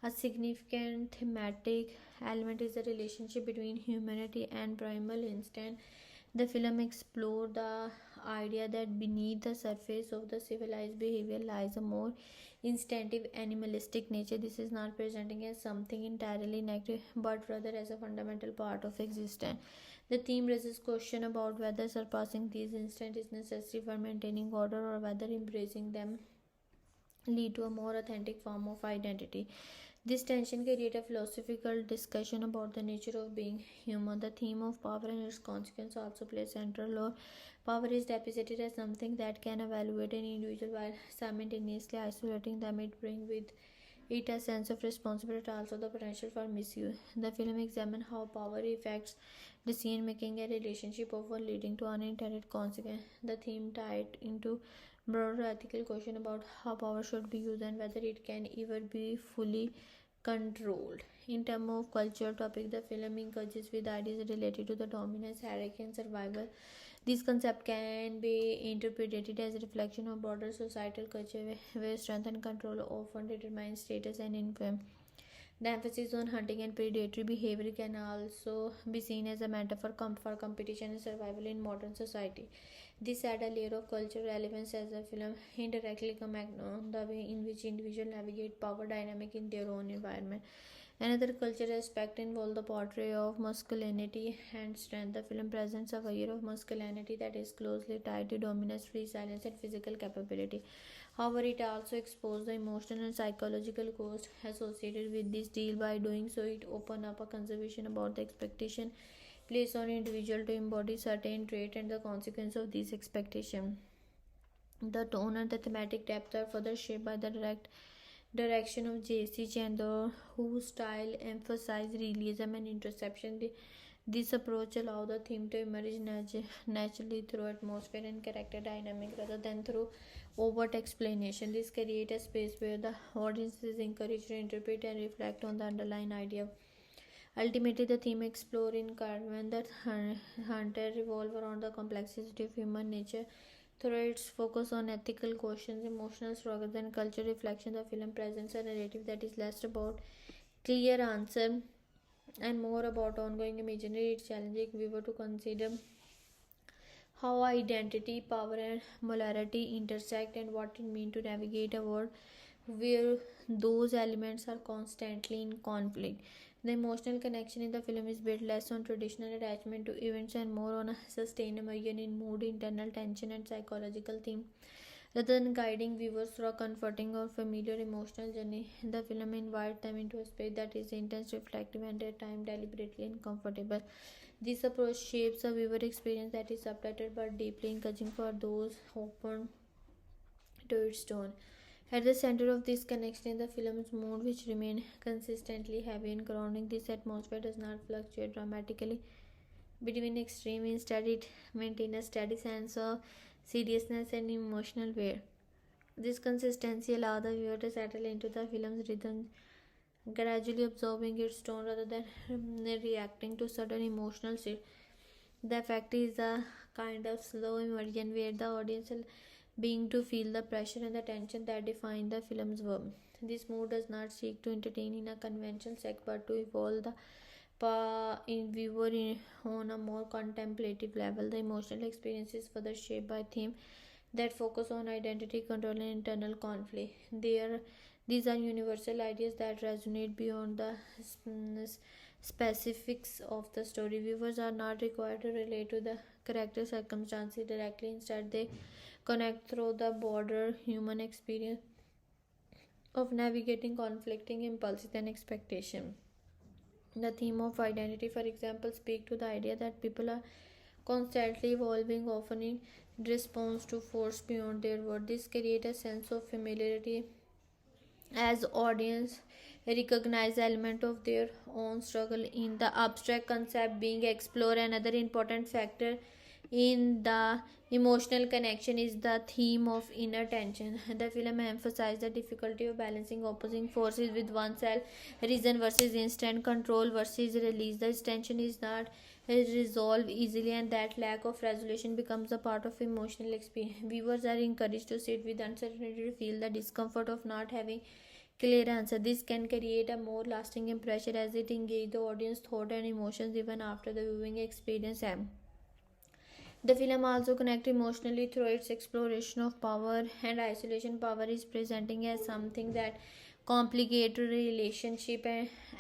A significant thematic element is the relationship between humanity and primal instinct. The film explored the idea that beneath the surface of the civilized behavior lies a more instinctive animalistic nature. This is not presenting as something entirely negative, but rather as a fundamental part of existence. The theme raises question about whether surpassing these instincts is necessary for maintaining order or whether embracing them lead to a more authentic form of identity. This tension creates a philosophical discussion about the nature of being human. The theme of power and its consequence also plays a central role. Power is depicted as something that can evaluate an individual while simultaneously isolating them. It brings with it a sense of responsibility, also the potential for misuse. The film examines how power affects decision making and relationship, often leading to unintended consequences. The theme tied into broader ethical question about how power should be used and whether it can ever be fully controlled. In terms of culture topic, the film engages with ideas related to the dominance, hierarchy, and survival. This concept can be interpreted as a reflection of broader societal culture where strength and control often determine status and influence. The emphasis on hunting and predatory behavior can also be seen as a metaphor for competition and survival in modern society. This adds a layer of cultural relevance as the film indirectly comments on the way in which individuals navigate power dynamic in their own environment. Another cultural aspect involves the portrayal of masculinity and strength. The film presents a figure of masculinity that is closely tied to dominance, resilience, and physical capability. However, it also exposes the emotional and psychological cost associated with this deal. By doing so, it opens up a conversation about the expectation placed on individual to embody certain traits and the consequence of these expectations. The tone and the thematic depth are further shaped by the direction of J.C. Chandor, whose style emphasizes realism and introspection. This approach allows the theme to emerge naturally through atmosphere and character dynamic rather than through overt explanation. This creates a space where the audience is encouraged to interpret and reflect on the underlying idea. Ultimately, the theme explored in Kraven that Hunter revolve around the complexity of human nature. Through its focus on ethical questions, emotional struggles, and cultural reflection, the film presents a narrative that is less about clear answer and more about ongoing imaginary. It's challenging viewer to consider how identity, power, and morality intersect and what it means to navigate a world where those elements are constantly in conflict. The emotional connection in the film is built less on traditional attachment to events and more on a sustained immersion in mood, internal tension, and psychological theme. Rather than guiding viewers through a comforting or familiar emotional journey, the film invites them into a space that is intense, reflective, and at times deliberately uncomfortable. This approach shapes a viewer experience that is subtitled but deeply encouraging for those open to its tone. At the center of this connection is the film's mood, which remains consistently heavy and grounding. This atmosphere does not fluctuate dramatically between extremes. Instead, it maintains a steady sense of seriousness and emotional weight. This consistency allows the viewer to settle into the film's rhythm, gradually absorbing its tone rather than reacting to sudden emotional shift. The effect is a kind of slow immersion where the audience is being to feel the pressure and the tension that define the film's world. This move does not seek to entertain in a conventional sense but to evolve the in viewer on a more contemplative level. The emotional experience is further shaped by themes that focus on identity, control, and internal conflict. These are universal ideas that resonate beyond the specifics of the story. Viewers are not required to relate to the character circumstances directly. Instead, they connect through the broader human experience of navigating conflicting impulses and expectations. The theme of identity, for example, speaks to the idea that people are constantly evolving, often in response to force beyond their world. This creates a sense of familiarity as audience recognize element of their own struggle in the abstract concept being explored. Another important factor in the emotional connection is the theme of inner tension. The film emphasizes the difficulty of balancing opposing forces with oneself, reason versus instant, control versus release. This tension is not resolved easily, and that lack of resolution becomes a part of emotional experience. Viewers are encouraged to sit with uncertainty, to feel the discomfort of not having clear answer. This can create a more lasting impression as it engages the audience thought and emotions even after the viewing experience ends. The film also connects emotionally through its exploration of power and isolation. Power is presenting as something that complicates relationship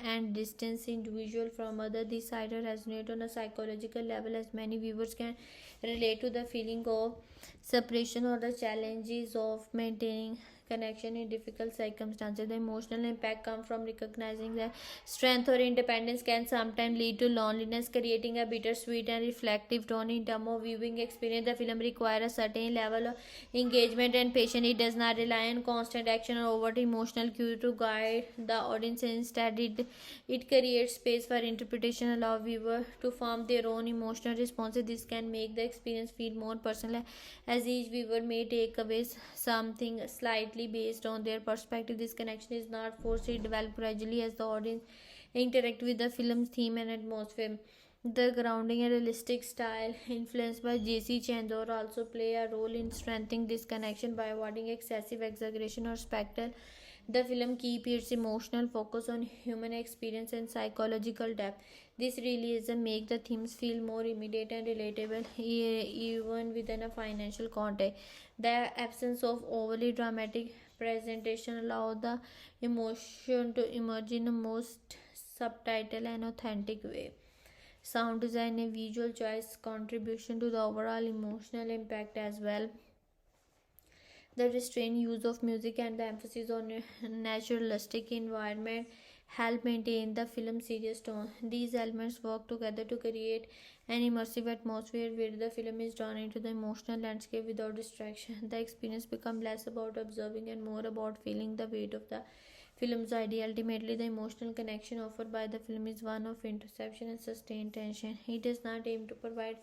and distance individual from other. This idea resonates on a psychological level as many viewers can relate to the feeling of separation or the challenges of maintaining connection in difficult circumstances. The emotional impact comes from recognizing that strength or independence can sometimes lead to loneliness, creating a bittersweet and reflective tone in terms of viewing experience. The film requires a certain level of engagement and patience. It does not rely on constant action or overt emotional cue to guide the audience. Instead, it creates space for interpretation, allow viewer to form their own emotional responses. This can make the experience feel more personal, as each viewer may take away something slightly based on their perspective. This connection is not forced, it develops gradually as the audience interact with the film's theme and atmosphere. The grounding and realistic style influenced by J.C. Chandor also play a role in strengthening this connection by avoiding excessive exaggeration or spectacle. The film keeps its emotional focus on human experience and psychological depth. This realism makes the themes feel more immediate and relatable, even within a financial context. The absence of overly dramatic presentation allows the emotion to emerge in the most subtitle and authentic way. Sound design and visual choice contribution to the overall emotional impact as well. The restrained use of music and the emphasis on a naturalistic environment help maintain the film's serious tone. These elements work together to create an immersive atmosphere where the film is drawn into the emotional landscape without distraction. The experience becomes less about observing and more about feeling the weight of the film's idea. Ultimately, the emotional connection offered by the film is one of interception and sustained tension. It does not aim to provide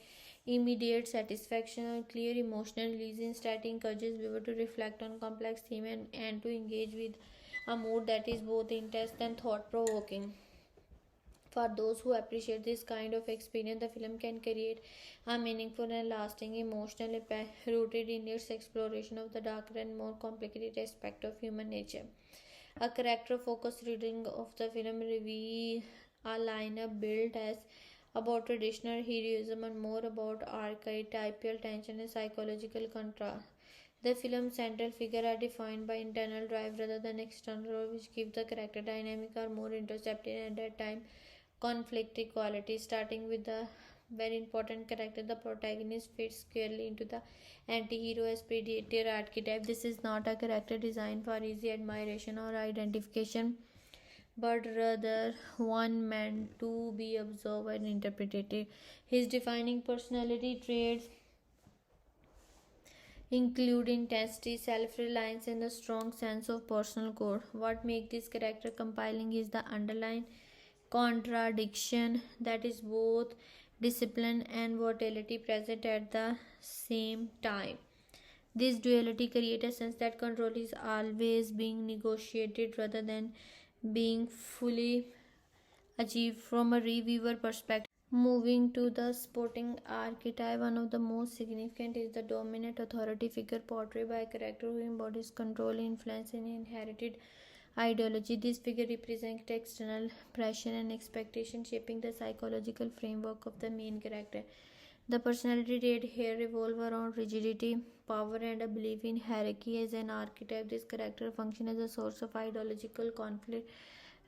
immediate satisfaction or clear emotional release. Instead, it encourages viewers to reflect on complex themes and to engage with a mood that is both intense and thought provoking. For those who appreciate this kind of experience, the film can create a meaningful and lasting emotional impact rooted in its exploration of the darker and more complicated aspect of human nature. A character focused reading of the film reveals a lineup built as about traditional heroism and more about archetypal tension and psychological contrast. The film's central figure are defined by internal drive rather than external role, which give the character dynamic are more introspective and at time conflicting qualities. Starting with the very important character, the protagonist fits squarely into the anti-hero as predator archetype. This is not a character designed for easy admiration or identification, but rather one meant to be observed and interpreted. His defining personality traits include intensity, self-reliance, and a strong sense of personal core. What makes this character compelling is the underlying contradiction that is both discipline and volatility present at the same time. This duality creates a sense that control is always being negotiated rather than being fully achieved. From a reviewer perspective, moving to the supporting archetype, one of the most significant is the dominant authority figure portrayed by a character who embodies control, influence, and inherited ideology. This figure represents external pressure and expectation, shaping the psychological framework of the main character. The personality trait here revolve around rigidity, power, and a belief in hierarchy. As an archetype, this character functions as a source of ideological conflict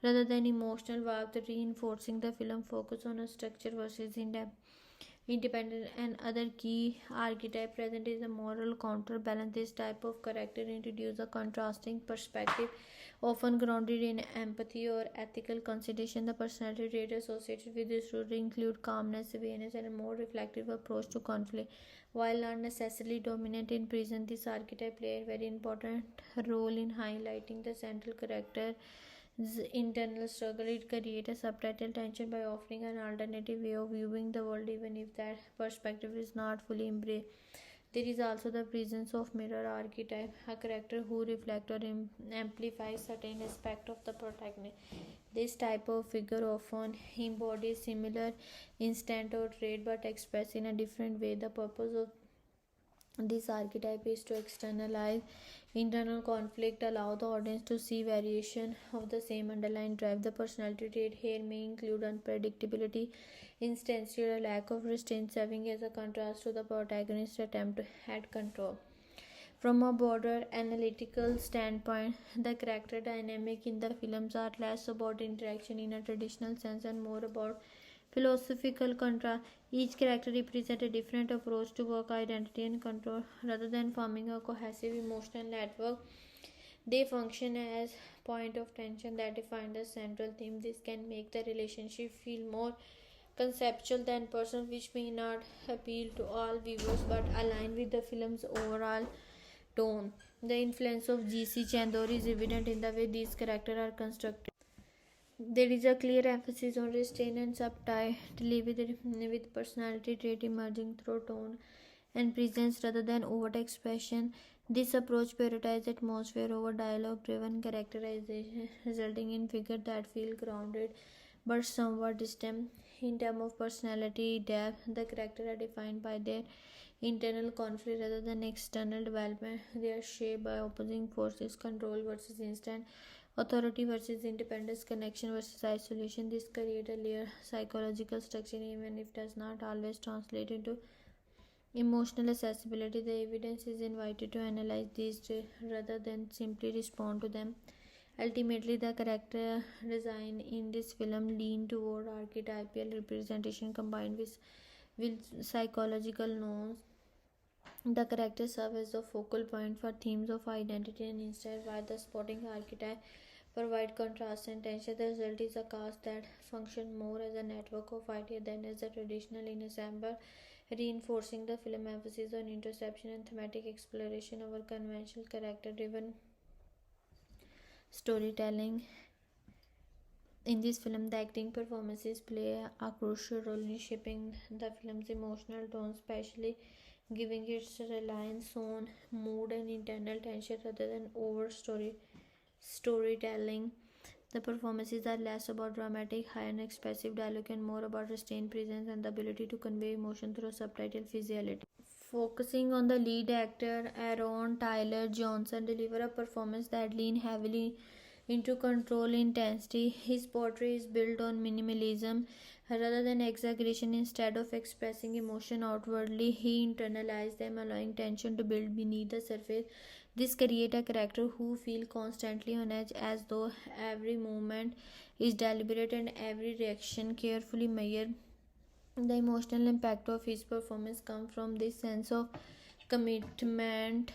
rather than emotional warmth, reinforcing the film focus on a structure versus independent. And other key archetype present is a moral counterbalance. This type of character introduces a contrasting perspective, often grounded in empathy or ethical consideration. The personality trait associated with this role include calmness, awareness, and a more reflective approach to conflict. While not necessarily dominant in prison, this archetype plays a very important role in highlighting the central character internal struggle. It creates a subtitle tension by offering an alternative way of viewing the world, even if that perspective is not fully embraced. There is also the presence of mirror archetype, a character who reflects or amplifies certain aspect of the protagonist. This type of figure often embodies similar instant or trait but expressed in a different way. The purpose of This archetype is to externalize internal conflict, allow the audience to see variation of the same underlying drive. The personality trait here may include unpredictability, instantly or a lack of restraint, serving as a contrast to the protagonist's attempt at control. From a broader analytical standpoint, the character dynamic in the films are less about interaction in a traditional sense and more about philosophical contrast. Each character represents a different approach to work, identity, and control. Rather than forming a cohesive emotional network, they function as point of tension that define the central theme. This can make the relationship feel more conceptual than personal, which may not appeal to all viewers but align with the film's overall tone. The influence of G.C. Chandor is evident in the way these characters are constructed. There is a clear emphasis on restraint and subtlety, with personality trait emerging through tone and presence rather than overt expression. This approach prioritizes atmosphere over dialogue-driven characterization, resulting in figures that feel grounded but somewhat distant. In terms of personality depth, the characters are defined by their internal conflict rather than external development. They are shaped by opposing forces: control versus instant, authority versus independence, connection versus isolation. This creates a layered psychological structure, even if it does not always translate into emotional accessibility. The evidence is invited to analyze these traits rather than simply respond to them. Ultimately, the character design in this film lean toward archetypal representation combined with psychological norms. The characters serve as the focal point for themes of identity and insight, while the supporting archetype provide contrast and tension. The result is a cast that functions more as a network of ideas than as a traditional ensemble, reinforcing the film emphasis on interception and thematic exploration over conventional character-driven storytelling. In this film, the acting performances play a crucial role in shaping the film's emotional tone, especially giving its reliance on mood and internal tension rather than over storytelling. The performances are less about dramatic, high and expressive dialogue and more about restrained presence and the ability to convey emotion through subtitle physicality. Focusing on the lead actor, Aaron Taylor-Johson deliver a performance that lean heavily into control intensity. His portrait is built on minimalism rather than exaggeration. Instead of expressing emotion outwardly, he internalizes them, allowing tension to build beneath the surface. This creates a character who feels constantly on edge, as though every movement is deliberate and every reaction carefully measured. The emotional impact of his performance comes from this sense of commitment.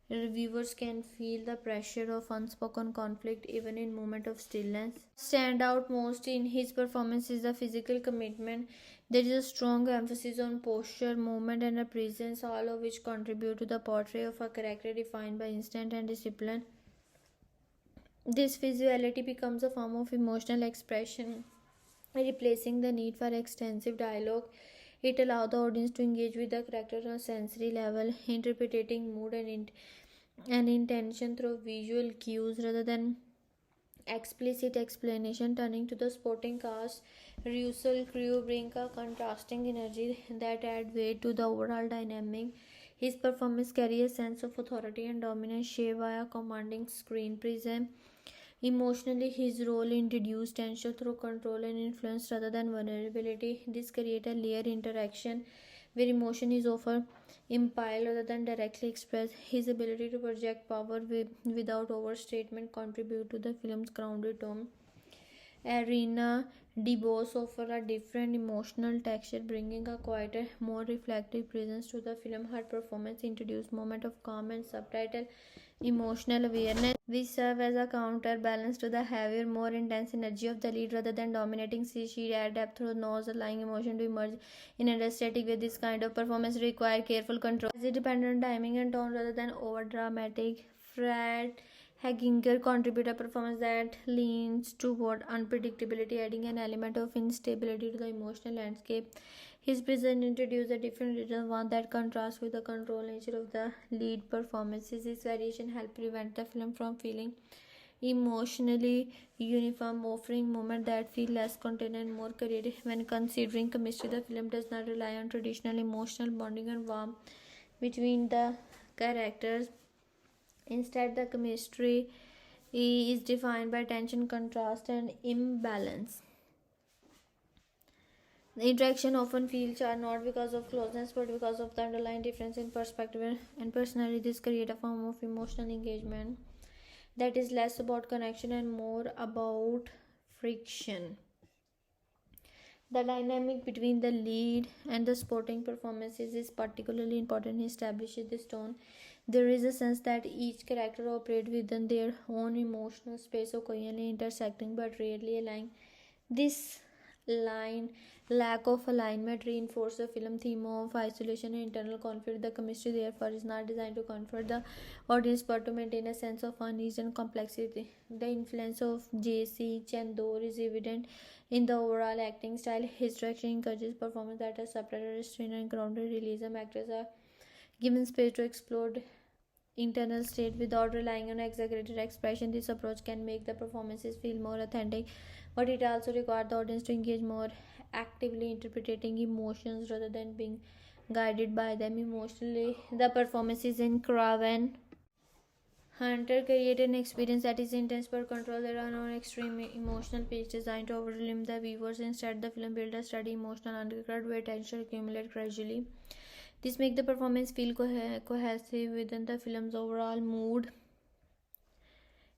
Viewers can feel the pressure of unspoken conflict even in moments of stillness. Stand out most in his performance is the physical commitment. There is a strong emphasis on posture, movement, and a presence, all of which contribute to the portrait of a character defined by instinct and discipline. This visuality becomes a form of emotional expression, replacing the need for extensive dialogue. It allows the audience to engage with the character on a sensory level, interpreting mood and intention through visual cues rather than explicit explanation. Turning to the supporting cast, Russell Crowe brings a contrasting energy that adds weight to the overall dynamic. His performance carries a sense of authority and dominance shaped by a commanding screen presence. Emotionally, his role introduced tension through control and influence rather than vulnerability. This creates a layered interaction where emotion is often implied rather than directly expressed. His ability to project power without overstatement contribute to the film's grounded tone. Ariana Debose offers a different emotional texture, bringing a quieter, more reflective presence to the film. Her performance introduced moments of calm and subtitle emotional awareness, which serve as a counterbalance to the heavier, more intense energy of the lead. Rather than dominating, she adds depth through nose, allowing emotion to emerge in a static way. This kind of performance requires careful control, as it depends on timing and tone rather than over dramatic. Fred Hagginger contribute a performance that leans toward unpredictability, adding an element of instability to the emotional landscape. His presence introduces a different rhythm, one that contrasts with the control nature of the lead performances. This variation helps prevent the film from feeling emotionally uniform, offering moments that feel less contained and more creative. When considering chemistry, the film does not rely on traditional emotional bonding and warmth. between the characters. Instead, the chemistry is defined by tension, contrast, and imbalance. The interaction often feels are not because of closeness but because of the underlying difference in perspective and personality. This creates a form of emotional engagement that is less about connection and more about friction. The dynamic between the lead and the supporting performances is particularly important in establishing this tone. There is a sense that each character operates within their own emotional space, occasionally intersecting but rarely aligning. This line lack of alignment reinforces the film theme of isolation and internal conflict. The chemistry therefore is not designed to comfort the audience but to maintain a sense of unease and complexity. The influence of J.C. Chandor is evident in the overall acting style. His direction encourages performance that are subtle, restrained, and grounded. Realism actors are given space to explore internal state without relying on exaggerated expression. This approach can make the performances feel more authentic, but it also requires the audience to engage more actively, interpreting emotions rather than being guided by them emotionally. The performances in Kraven Hunter create an experience that is intense but controlled. There are no extreme emotional peaks designed to overwhelm the viewers. Instead, the film builds a steady emotional undercurrent where tension accumulates gradually. This makes the performance feel cohesive within the film's overall mood,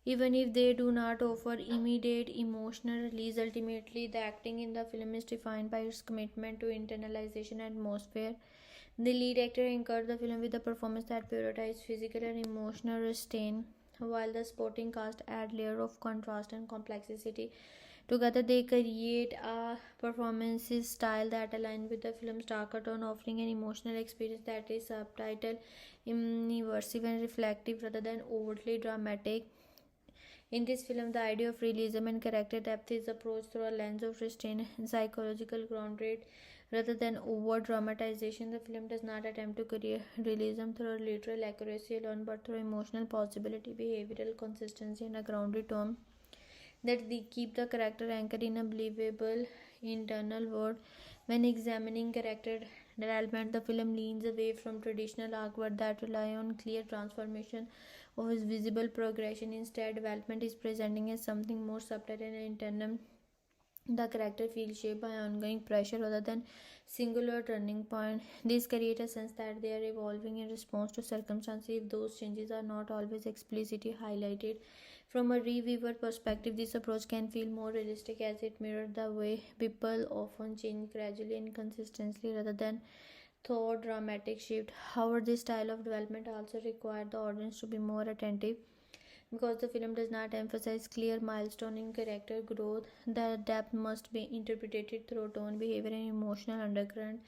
even if they do not offer immediate emotional release. Ultimately, the acting in the film is defined by its commitment to internalization and atmosphere. The lead actor anchored the film with a performance that prioritized physical and emotional restraint, while the supporting cast add layer of contrast and complexity. Together, they create a performance style that aligns with the film's darker tone, offering an emotional experience that is subtitled, immersive, and reflective rather than overtly dramatic. In this film, the idea of realism and character depth is approached through a lens of restraint and psychological grounded rather than over dramatization. The film does not attempt to create realism through literal accuracy alone, but through emotional possibility, behavioral consistency, and a grounded tone that they keep the character anchored in a believable internal world. When examining character development, the film leans away from traditional artwork that rely on clear transformation or visible progression. Instead, development is presenting as something more subtle and internal. The character feels shaped by ongoing pressure rather than singular turning point. This creates a sense that they are evolving in response to circumstances, if those changes are not always explicitly highlighted. From a reviewer perspective, this approach can feel more realistic as it mirrors the way people often change gradually and consistently rather than through dramatic shift. However, this style of development also requires the audience to be more attentive. Because the film does not emphasize clear milestone in character growth, the depth must be interpreted through tone, behavior, and emotional undercurrent.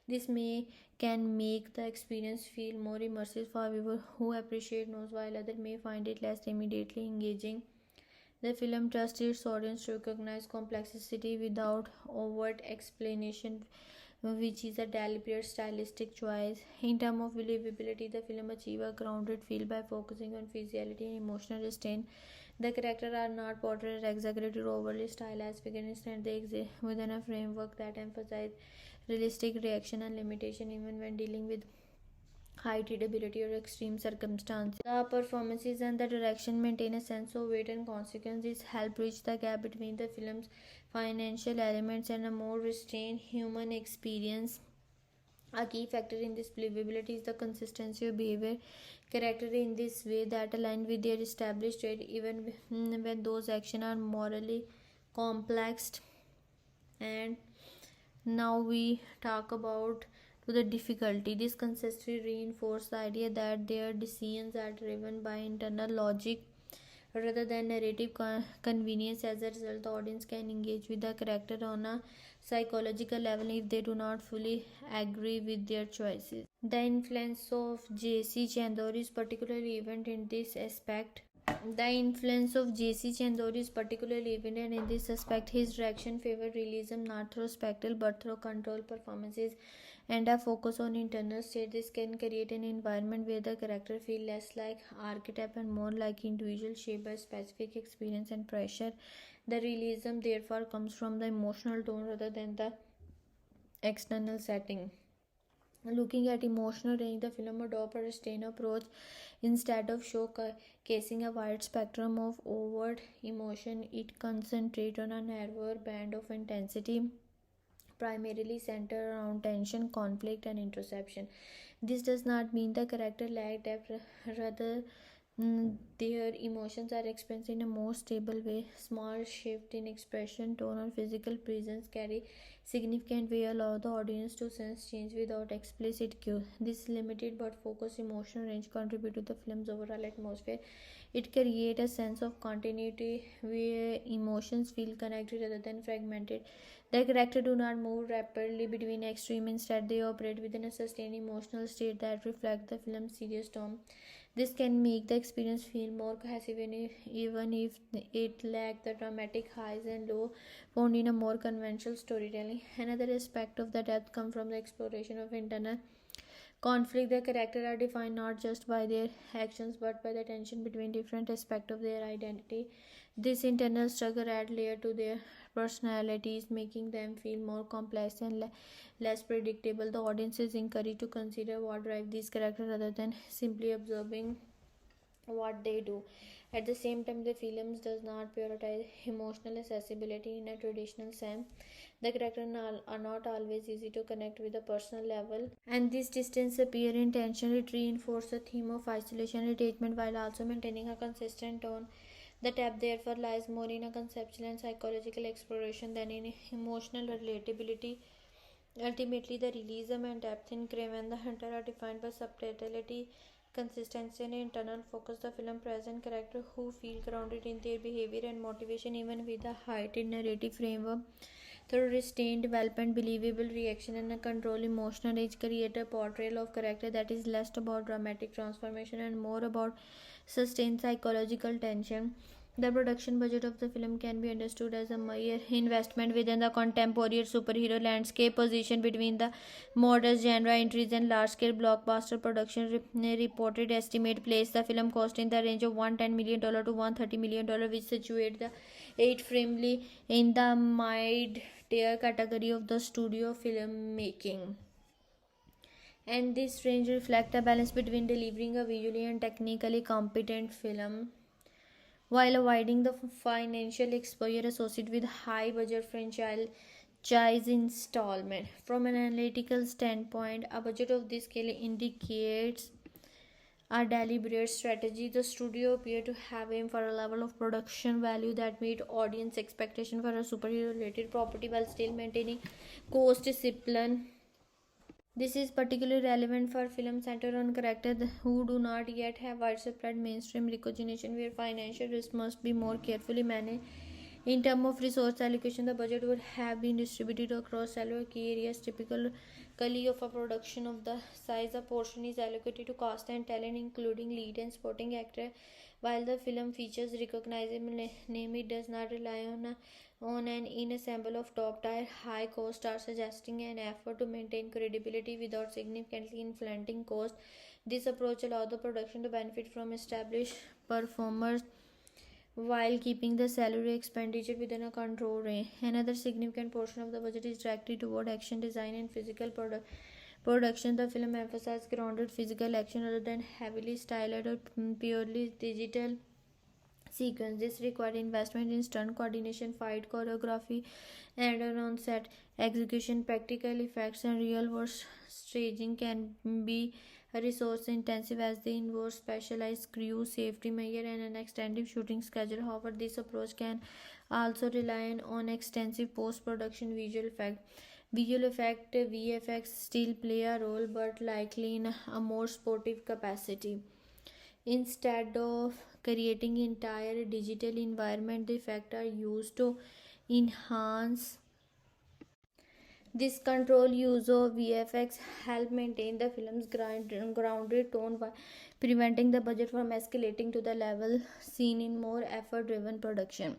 This may can make the experience feel more immersive for viewers who appreciate notes, while others may find it less immediately engaging. The film trusts its audience to recognize complexity without overt explanation, which is a deliberate stylistic choice. In terms of believability, the film achieves a grounded feel by focusing on physicality and emotional restraint. The characters are not portrayed as exaggerated or overly stylized figures. Instead, they exist within a framework that emphasizes realistic reaction and limitation even when dealing with heightened ability or extreme circumstances. The performances and the direction maintain a sense of weight and consequences, help bridge the gap between the film's financial elements and a more restrained human experience. A key factor in this believability is the consistency of behavior. Character in this way that align with their established trait, even when those actions are morally complex. And now we talk about to the difficulty. This consistency reinforces the idea that their decisions are driven by internal logic rather than narrative convenience. As a result, the audience can engage with the character on a psychological level if they do not fully agree with their choices. The influence of J.C. Chandor is particularly evident in this aspect. The influence of J.C. Chandor is particularly evident in this aspect. His direction favored realism not through spectacle but through controlled performances and a focus on internal state. This can create an environment where the character feel less like archetype and more like individual shaped by specific experience and pressure. The realism therefore comes from the emotional tone rather than the external setting. Looking at emotional range, the film adopts a restrained approach instead of showcasing a wide spectrum of overt emotion. It concentrates on a narrower band of intensity, primarily centered around tension, conflict, and introspection. This does not mean the character lack depth, rather, their emotions are expressed in a more stable way. Small shift in expression, tone, or physical presence carry significant weight, allow the audience to sense change without explicit cue. This limited but focused emotional range contributes to the film's overall atmosphere. It creates a sense of continuity where emotions feel connected rather than fragmented. The characters do not move rapidly between extremes; instead, they operate within a sustained emotional state that reflects the film's serious tone. This can make the experience feel more cohesive even if it lacks the dramatic highs and lows found in a more conventional storytelling. Another aspect of the depth comes from the exploration of internal conflict. The characters are defined not just by their actions but by the tension between different aspects of their identity. This internal struggle adds layer to their personalities, making them feel more complex and less predictable. The audience is encouraged to consider what drives these characters rather than simply observing what they do. At the same time, the film does not prioritize emotional accessibility in a traditional sense. The characters are not always easy to connect with a personal level, and this distance appear intentionally to reinforce the theme of isolation and detachment while also maintaining a consistent tone. The depth therefore lies more in a conceptual and psychological exploration than in emotional relatability. Ultimately, the realism and depth in Kraven the Hunter are defined by subtlety, consistency, and internal focus. The film presents characters who feel grounded in their behavior and motivation even with a heightened narrative framework. Through restrained development, believable reaction, and a controlled emotional edge, create a portrayal of character that is less about dramatic transformation and more about sustained psychological tension. The production budget of the film can be understood as a mere investment within the contemporary superhero landscape, position between the modest genre entries and large-scale blockbuster production. Reported estimate place the film cost in the range of $110 million to $130 million, which situates the eight firmly in the mid-tier category of the studio filmmaking. And this range reflects a balance between delivering a visually and technically competent film while avoiding the financial exposure associated with high budget franchise installment. From an analytical standpoint, a budget of this scale indicates a deliberate strategy. The studio appeared to have aimed for a level of production value that meet audience expectation for a superhero related property while still maintaining cost discipline. This is particularly relevant for films centered on characters who do not yet have widespread mainstream recognition, where financial risk must be more carefully managed. In terms of resource allocation, the budget would have been distributed across several key areas. Typically, of a production of the size, a portion is allocated to cast and talent, including lead and supporting actor. While the film features recognizable name, it does not rely on an ensemble of top-tier, high-cost stars, suggesting an effort to maintain credibility without significantly inflating costs. This approach allows the production to benefit from established performers while keeping the salary expenditure within a control range. Another significant portion of the budget is directed toward action design and physical production. The film emphasizes grounded physical action rather than heavily stylized or purely digital sequence. This required investment in stunt coordination, fight choreography, and on-set execution. Practical effects and real-world staging can be resource intensive as they involve specialized crew, safety measures, and an extensive shooting schedule. However, this approach can also rely on extensive post-production visual effects. Visual effect VFX still play a role, but likely in a more sportive capacity. Instead of creating entire digital environment, the effects are used to enhance this. Control use of VFX help maintain the film's grounded tone while preventing the budget from escalating to the level seen in more effort-driven production.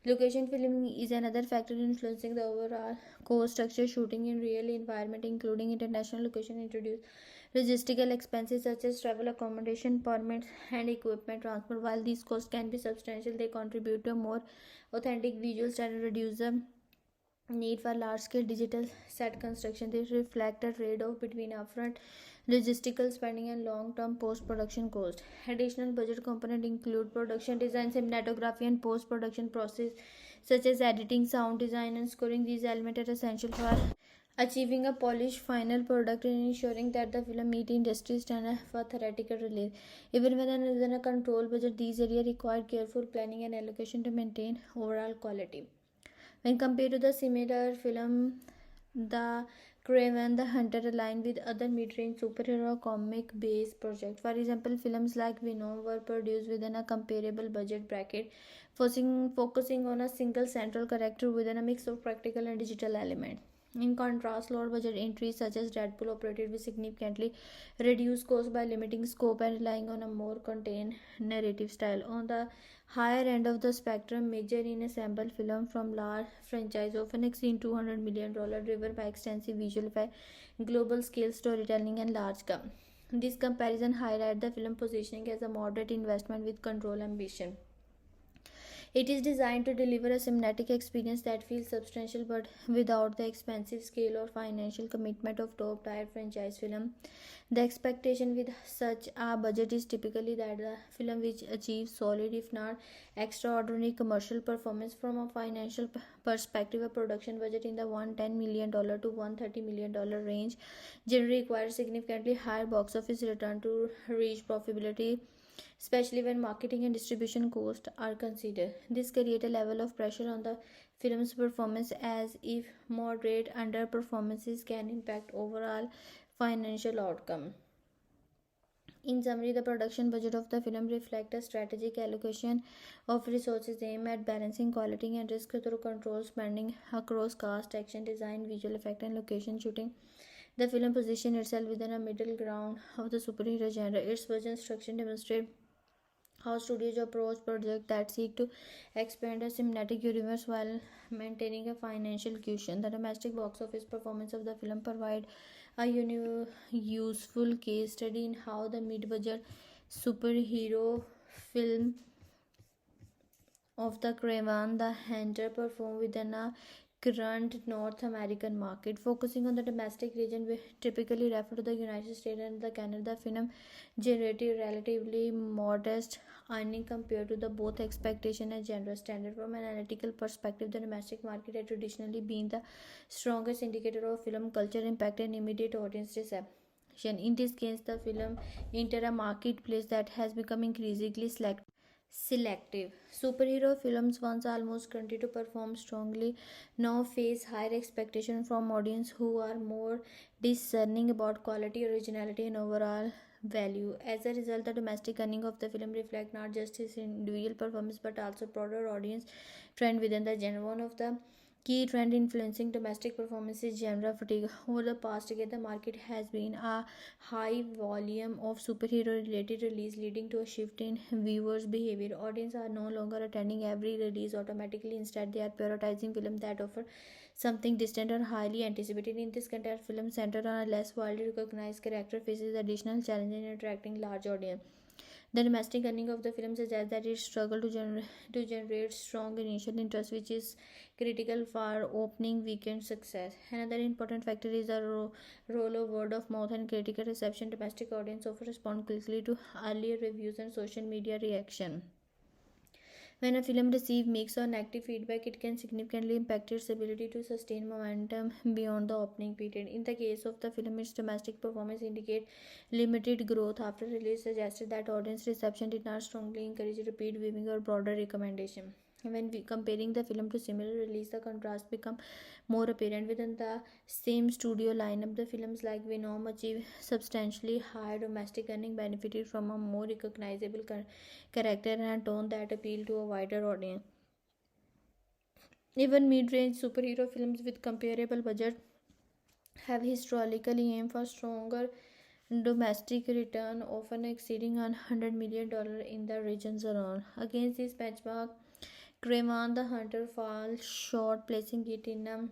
Location filming is another factor influencing the overall cost structure. Shooting in real environment, including international location, introduce logistical expenses such as travel, accommodation, permits, and equipment transfer. While these costs can be substantial, they contribute to a more authentic visuals and reduce the need for large-scale digital set construction. They reflect a trade-off between upfront logistical spending and long-term post-production cost. Additional budget components include production design, cinematography, and post-production process such as editing, sound design, and scoring. These elements are essential for achieving a polished final product and ensuring that the film meets industry standard for theatrical release. Even within a controlled budget, these areas require careful planning and allocation to maintain overall quality. When compared to the similar film, the Kraven the Hunter aligned with other mid-range superhero comic-based projects. For example, films like Venom were produced within a comparable budget bracket, focusing on a single central character within a mix of practical and digital elements. In contrast, lower budget entries such as Deadpool operated with significantly reduced costs by limiting scope and relying on a more contained narrative style. On the higher end of the spectrum, major in assembled film from large franchise often exceed $200 million, driven by extensive visual effects, global scale storytelling, and large scale. This comparison highlights the film positioning as a moderate investment with control ambition. It is designed to deliver a cinematic experience that feels substantial but without the expensive scale or financial commitment of top tier franchise film. The expectation with such a budget is typically that the film which achieves solid, if not extraordinary, commercial performance. From a financial perspective. A production budget in the $110 million to $130 million range generally requires significantly higher box office return to reach profitability, especially when marketing and distribution costs are considered. This creates a level of pressure on the film's performance, as if moderate underperformances can impact overall financial outcome. In summary, the production budget of the film reflects a strategic allocation of resources aimed at balancing quality and risk through controlled spending across cast, action, design, visual effect, and location shooting. The film positions itself within a middle ground of the superhero genre. Its budget structure demonstrates how studios approach projects that seek to expand a cinematic universe while maintaining a financial cushion. The domestic box office performance of the film provides a useful case study in how the mid-budget superhero film of the Kraven the Hunter performed within a current North American market. Focusing on the domestic region, we typically refer to the United States and the Canada. The film generated relatively modest earning compared to the both expectation and genre standard. From an analytical perspective, the domestic market had traditionally been the strongest indicator of film culture impact and immediate audience reception. In this case, the film entered a marketplace that has become increasingly selective. Superhero films, once almost guaranteed to perform strongly, now face higher expectations from audience who are more discerning about quality, originality, and overall value. As a result, the domestic earning of the film reflect not just his individual performance but also broader audience trend within the genre. One of the key trend influencing domestic performance is genre fatigue. Over the past decade, the market has been a high volume of superhero related release, leading to a shift in viewers' behavior. Audiences are no longer attending every release automatically. Instead, they are prioritizing films that offer something distant or highly anticipated. In this context, films centered on a less widely recognized character faces additional challenges in attracting large audience. The domestic earning of the film suggests that it struggled to generate strong initial interest, which is critical for opening weekend success. Another important factor is the role of word of mouth and critical reception. Domestic audience often respond quickly to earlier reviews and social media reaction. When a film receives mixed or negative feedback, it can significantly impact its ability to sustain momentum beyond the opening period. In the case of the film, its domestic performance indicates limited growth after release, suggested that audience reception did not strongly encourage repeat viewing or broader recommendation. When comparing the film to similar release, the contrast becomes more apparent. Within the same studio lineup, the films like Venom achieved substantially higher domestic earning, benefited from a more recognizable character and a tone that appealed to a wider audience. Even mid-range superhero films with comparable budget have historically aimed for stronger domestic return, often exceeding $100 million in the regions around. Against this benchmark, Kraven the Hunter falls short, placing it in a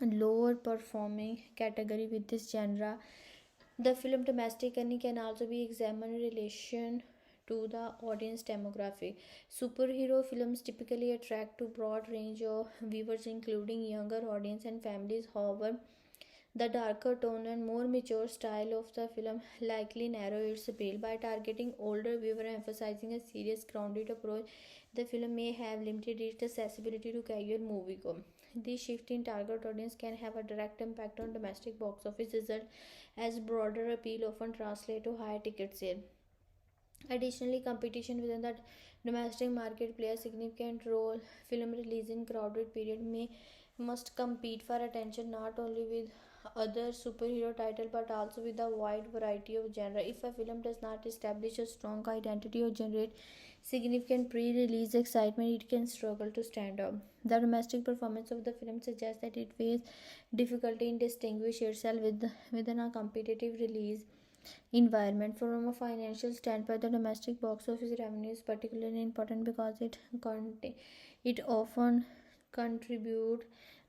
lower performing category with this genre. The film domestic earning can also be examined in relation to the audience demographic. Superhero films typically attract to broad range of viewers including younger audience and families. However, the darker tone and more mature style of the film likely narrow its appeal. By targeting older viewers and emphasizing a serious, grounded approach, the film may have limited its accessibility to casual moviegoers. This shift in target audience can have a direct impact on domestic box office result, as broader appeal often translates to higher ticket sale. Additionally, competition within the domestic market plays a significant role. Film released in crowded period may must compete for attention not only with other superhero title but also with a wide variety of genre. If a film does not establish a strong identity or generate significant pre-release excitement, it can struggle to stand out. The domestic performance of the film suggests that it faced difficulty in distinguish itself within a competitive release environment. From a financial standpoint, the domestic box office revenue is particularly important because it often contribute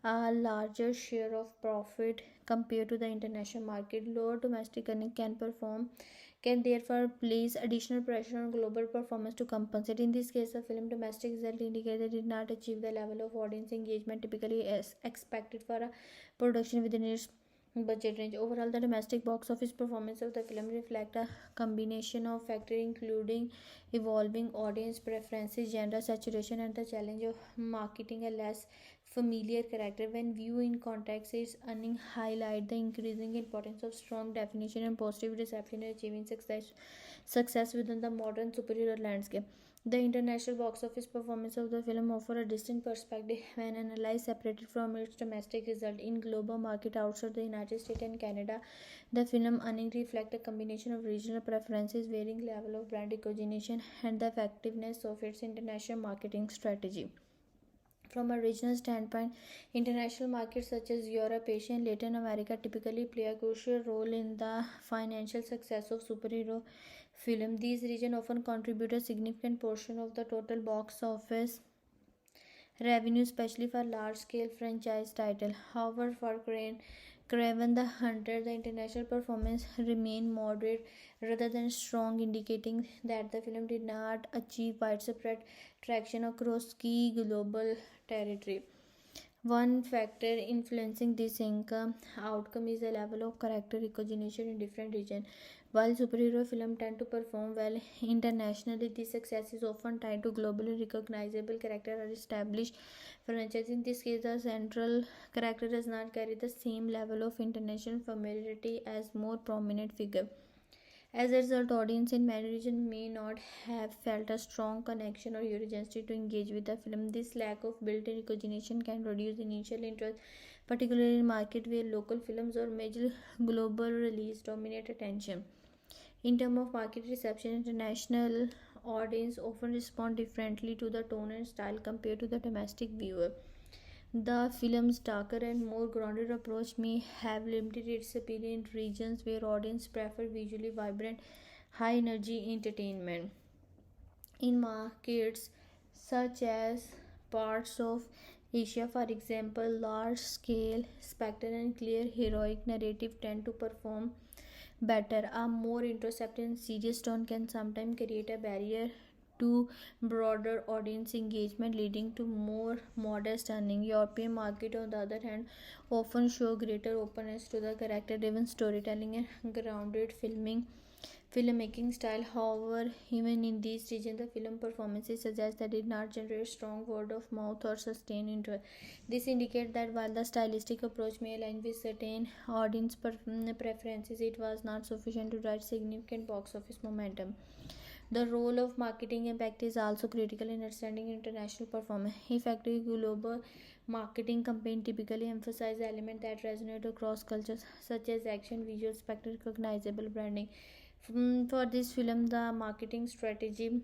a larger share of profit compared to the international market. Lower domestic earning can therefore place additional pressure on global performance to compensate. In this case, the film domestic result indicated did not achieve the level of audience engagement typically as expected for a production within its budget range. Overall, the domestic box office performance of the film reflect a combination of factors including evolving audience preferences, gender saturation, and the challenge of marketing a less familiar character. When viewed in context, its earning highlight the increasing importance of strong definition and positive reception in achieving success within the modern superhero landscape. The international box office performance of the film offers a distinct perspective when analyzed separated from its domestic result. In global market outside the United States and Canada, the film earnings reflect a combination of regional preferences, varying level of brand recognition, and the effectiveness of its international marketing strategy. From a regional standpoint, international markets such as Europe, Asia, and Latin America typically play a crucial role in the financial success of superhero film. These regions often contribute a significant portion of the total box office revenue, especially for large-scale franchise titles. However, for Kraven the Hunter, the international performance remained moderate rather than strong, indicating that the film did not achieve widespread traction across key global territory. One factor influencing this income outcome is the level of character recognition in different regions. While superhero films tend to perform well internationally, this success is often tied to globally recognizable character or established franchise. In this case, the central character does not carry the same level of international familiarity as more prominent figure. As a result, audience in many regions may not have felt a strong connection or urgency to engage with the film. This lack of built-in recognition can reduce initial interest, particularly in markets where local films or major global release dominate attention. In terms of market reception, international audience often respond differently to the tone and style compared to the domestic viewer. The film's darker and more grounded approach may have limited its appeal in regions where audience prefer visually vibrant, high energy entertainment. In markets such as parts of Asia, for example, large scale spectacle and clear heroic narrative tend to perform better. A more introspective and serious tone can sometimes create a barrier to broader audience engagement, leading to more modest earning. European market, on the other hand, often show greater openness to the character-driven storytelling and grounded filmmaking style. However, even in these regions, the film performances suggest that it did not generate strong word of mouth or sustained interest. This indicates that while the stylistic approach may align with certain audience preferences, it was not sufficient to drive significant box office momentum. The role of marketing impact is also critical in understanding international performance. Effective global marketing campaign typically emphasize elements that resonate across cultures, such as action, visual spectacle, recognizable branding. For this film, the marketing strategy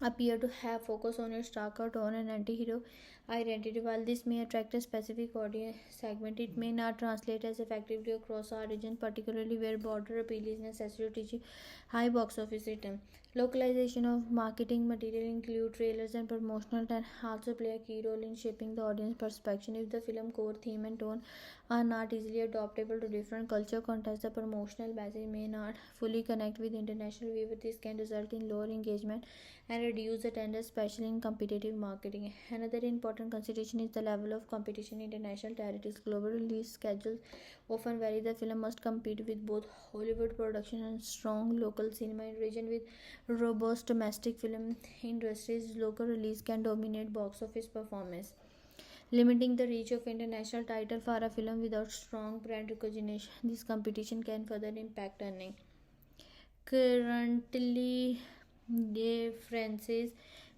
appear to have focus on its darker tone and anti-hero identity. While this may attract a specific audience segment, it may not translate as effectively across our region, particularly where broader appeal is necessary to achieve high box office return. Localization of marketing material include trailers and promotional and also play a key role in shaping the audience perception. If the film core theme and tone are not easily adaptable to different culture contexts. The promotional message may not fully connect with international viewers. This can result in lower engagement and reduce attendance, especially in competitive marketing. Another important consideration is the level of competition in international territories. Global release schedules often vary. The film must compete with both Hollywood production and strong local cinema in region with robust domestic film industries. Local release can dominate box office performance, limiting the reach of international title for a film without strong brand recognition. This competition can further impact earning. Currently, differences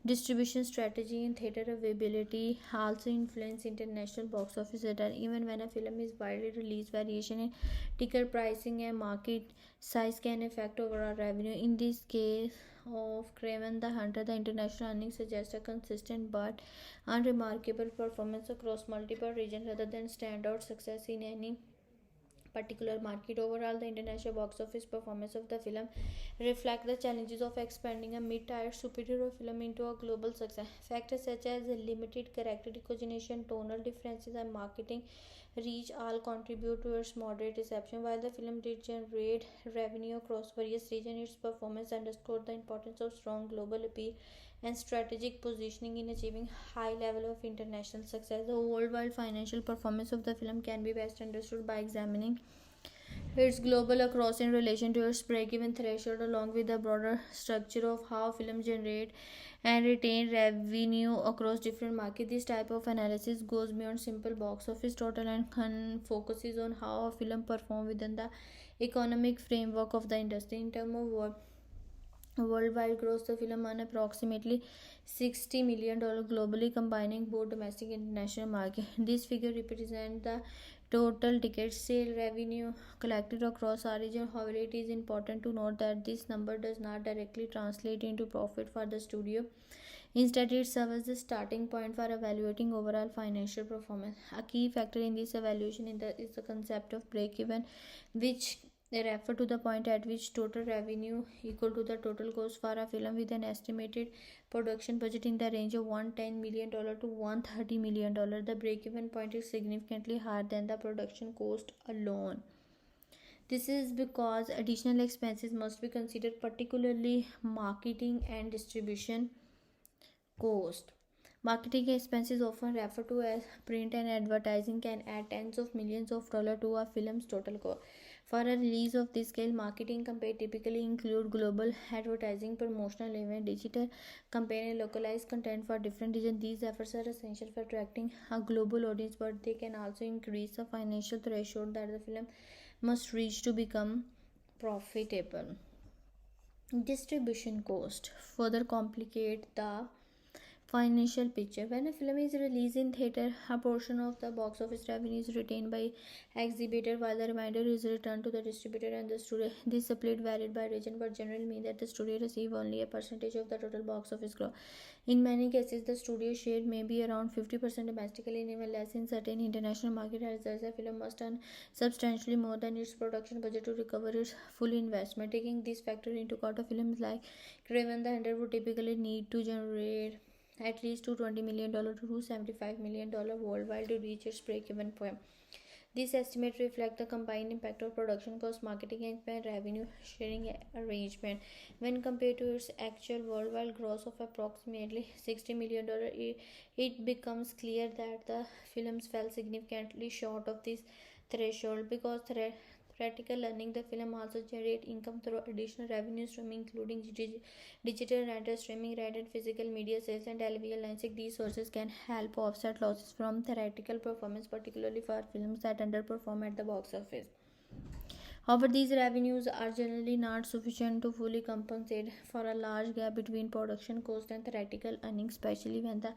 distribution strategy and theater availability also influence international box office data. Even when a film is widely released, variation in ticket pricing and market size can affect overall revenue. In this case of Kraven the Hunter, the international earnings suggest a consistent but unremarkable performance across multiple regions rather than standout success in any particular market. Overall, the international box office performance of the film reflect the challenges of expanding a mid-tier superhero film into a global success. Factors such as limited character recognition, tonal differences, and marketing reach all contribute to its moderate reception. While the film did generate revenue across various regions, its performance underscored the importance of strong global appeal and strategic positioning in achieving high level of international success. The worldwide financial performance of the film can be best understood by examining its global across in relation to its break-even threshold, along with the broader structure of how films generate and retain revenue across different markets. This type of analysis goes beyond simple box office total and focuses on how a film performs within the economic framework of the industry. In terms of worldwide gross, the film earned approximately $60 million globally, combining both domestic and international market. This figure represents the total ticket sale revenue collected across origin. However, it is important to note that this number does not directly translate into profit for the studio. Instead, it serves as the starting point for evaluating overall financial performance. A key factor in this evaluation is the concept of break-even, which refer to the point at which total revenue equal to the total cost for a film with an estimated production budget in the range of $110 million to $130 million. The break-even point is significantly higher than the production cost alone. This is because additional expenses must be considered, particularly marketing and distribution cost. Marketing expenses, often referred to as print and advertising, can add tens of millions of dollars to a film's total cost. For a release of this scale, marketing campaigns typically include global advertising, promotional event, digital campaign, and localized content for different regions. These efforts are essential for attracting a global audience, but they can also increase the financial threshold that the film must reach to become profitable. Distribution cost further complicate the financial picture. When a film is released in theater, a portion of the box office revenue is retained by exhibitor while the remainder is returned to the distributor and the studio. This split varied by region but generally means that the studio receives only a percentage of the total box office growth. In many cases, the studio share may be around 50% domestically and even less in certain international markets. As such, the film must earn substantially more than its production budget to recover its full investment. Taking this factor into account, a film like Kraven the Hunter would typically need to generate at least $220 million to $275 million worldwide to reach its break-even point. This estimate reflects the combined impact of production cost, marketing and revenue sharing arrangement. When compared to its actual worldwide gross of approximately $60 million, it becomes clear that the films fell significantly short of this threshold. Because theoretical earning, the film also generate income through additional revenue stream, including digital rental, streaming rent, and physical media sales and television licensing. These sources can help offset losses from theatrical performance, particularly for films that underperform at the box office. However, these revenues are generally not sufficient to fully compensate for a large gap between production cost and theatrical earnings, especially when the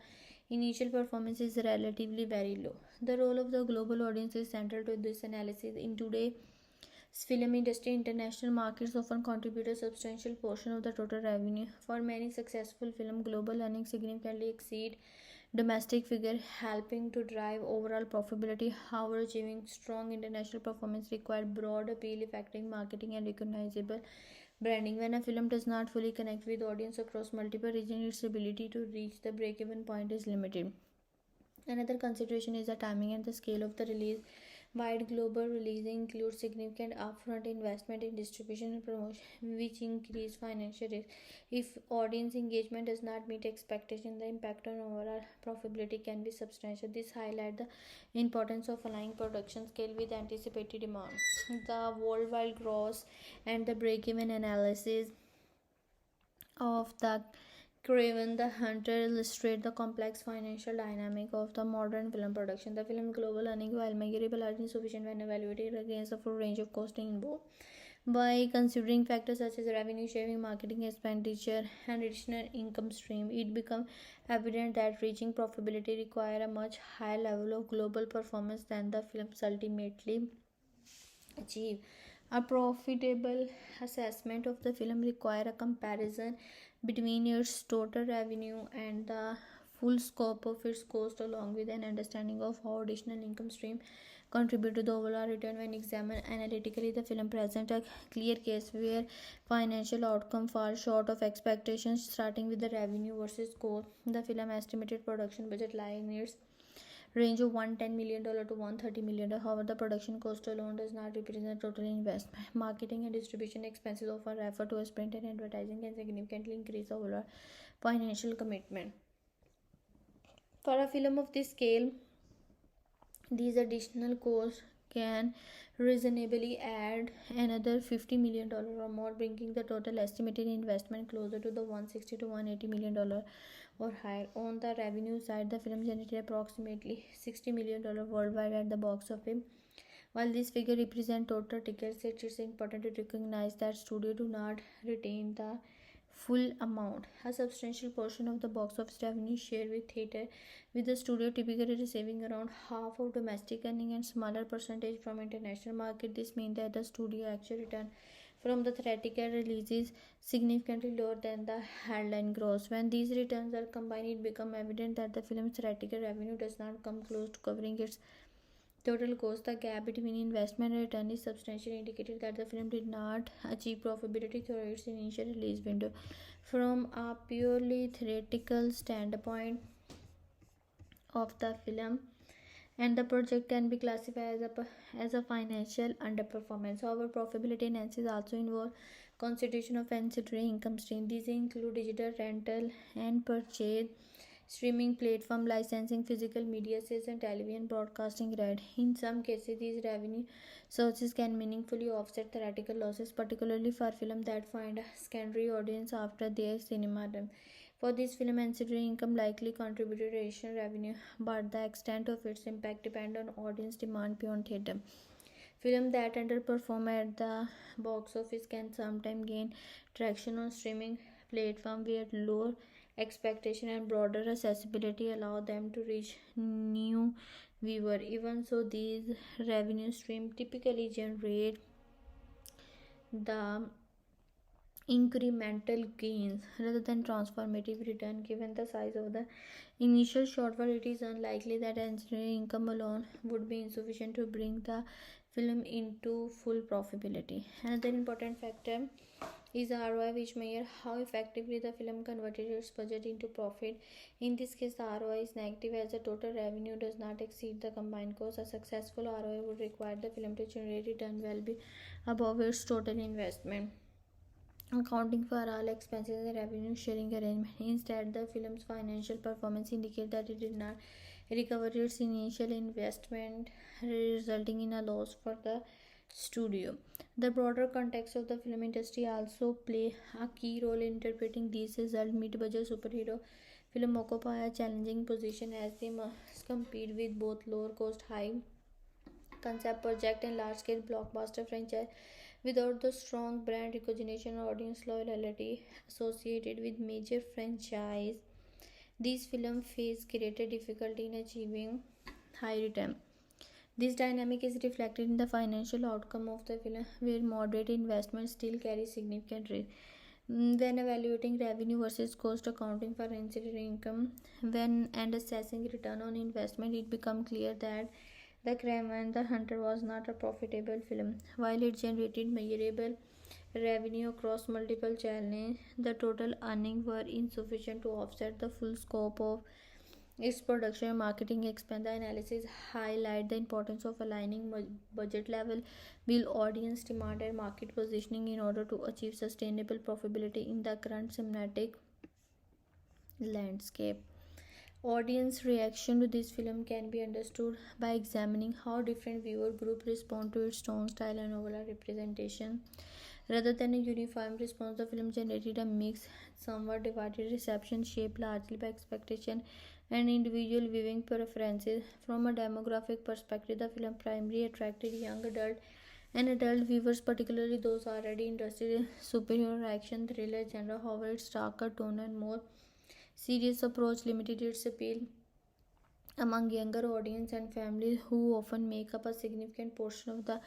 initial performance is relatively very low. The role of the global audience is central to this analysis. In today's film industry, international markets often contribute a substantial portion of the total revenue. For many successful films, global earnings significantly exceed domestic figure, helping to drive overall profitability. However, achieving strong international performance requires broad appeal, effective marketing, and recognizable branding. When a film does not fully connect with audience across multiple regions, its ability to reach the break-even point is limited. Another consideration is the timing and the scale of the release. Wide global release includes significant upfront investment in distribution and promotion, which increase financial risk. If audience engagement does not meet expectation, the impact on overall profitability can be substantial. This highlights the importance of aligning production scale with anticipated demand. The worldwide gross and the break-even analysis of the Kraven the Hunter illustrate the complex financial dynamic of the modern film production. The film global earning, while measurable, are insufficient when evaluated against the full range of costing involved. By considering factors such as revenue sharing, marketing expenditure, and additional income stream, it becomes evident that reaching profitability requires a much higher level of global performance than the films ultimately achieve. A profitable assessment of the film requires a comparison between its total revenue and the full scope of its cost, along with an understanding of how additional income stream contribute to the overall return. When examined analytically, the film presents a clear case where financial outcome fall short of expectations. Starting with the revenue versus cost, the film estimated production budget lies in its range of $110 million to $130 million. However, the production cost alone does not represent total investment. Marketing and distribution expenses often refer to as print and advertising can significantly increase the overall financial commitment. For a film of this scale, these additional costs can reasonably add another $50 million or more, bringing the total estimated investment closer to the $160 to $180 million or higher. On the revenue side, the film generated approximately $60 million worldwide at the box office. While this figure represents total tickets, it is important to recognize that studios do not retain the full amount. A substantial portion of the box office revenue shared with theater, with the studio typically receiving around half of domestic earning and smaller percentage from international market. This means that the studio actual return from the theatrical releases significantly lower than the headline gross. When these returns are combined, it becomes evident that the film's theatrical revenue does not come close to covering its total cost. The gap between investment and return is substantially indicated that the film did not achieve profitability through its initial release window. From a purely theoretical standpoint of the film, and the project can be classified as a financial underperformance. However, profitability analysis also involve consideration of ancillary income stream. These include digital rental and purchase, streaming platform licensing, physical media sales, and television broadcasting right. In some cases, these revenue sources can meaningfully offset theoretical losses, particularly for films that find a secondary audience after their cinema run. For this film, ancillary income likely contributed additional revenue, but the extent of its impact depends on audience demand beyond theater. Films that underperform at the box office can sometimes gain traction on streaming platforms where lower expectation and broader accessibility allow them to reach new viewer. Even so, these revenue streams typically generate the incremental gains rather than transformative return. Given the size of the initial shortfall, it is unlikely that ancillary income alone would be insufficient to bring the film into full profitability. Another important factor is ROI, which measures how effectively the film converted its budget into profit. In this case, the ROI is negative as the total revenue does not exceed the combined cost. A successful ROI would require the film to generate return well above its total investment, accounting for all expenses and revenue sharing arrangement. Instead, the film's financial performance indicates that it did not recover its initial investment, resulting in a loss for the studio. The broader context of the film industry also play a key role in interpreting these results. Mid-budget superhero film occupy a challenging position as they must compete with both lower cost, high concept project and large scale blockbuster franchise. Without the strong brand recognition or audience loyalty associated with major franchise, these films face greater difficulty in achieving high return. This dynamic is reflected in the financial outcome of the film, where moderate investment still carries significant risk. When evaluating revenue versus cost, accounting for ancillary income, when and assessing return on investment, it becomes clear that the Kraven the Hunter was not a profitable film. While it generated measurable revenue across multiple channels, the total earnings were insufficient to offset the full scope of Its production and marketing expand the analysis highlight the importance of aligning budget level with audience demand and market positioning in order to achieve sustainable profitability in the current cinematic landscape. Audience reaction to this film can be understood by examining how different viewer groups respond to its tone, style, and overall representation. Rather than a uniform response, the film generated a mixed, somewhat divided reception shaped largely by expectation and individual viewing preferences. From a demographic perspective, the film primarily attracted young adult and adult viewers, particularly those already interested in superhero action thriller genre. However, its darker tone and more serious approach limited its appeal among younger audience and families who often make up a significant portion of the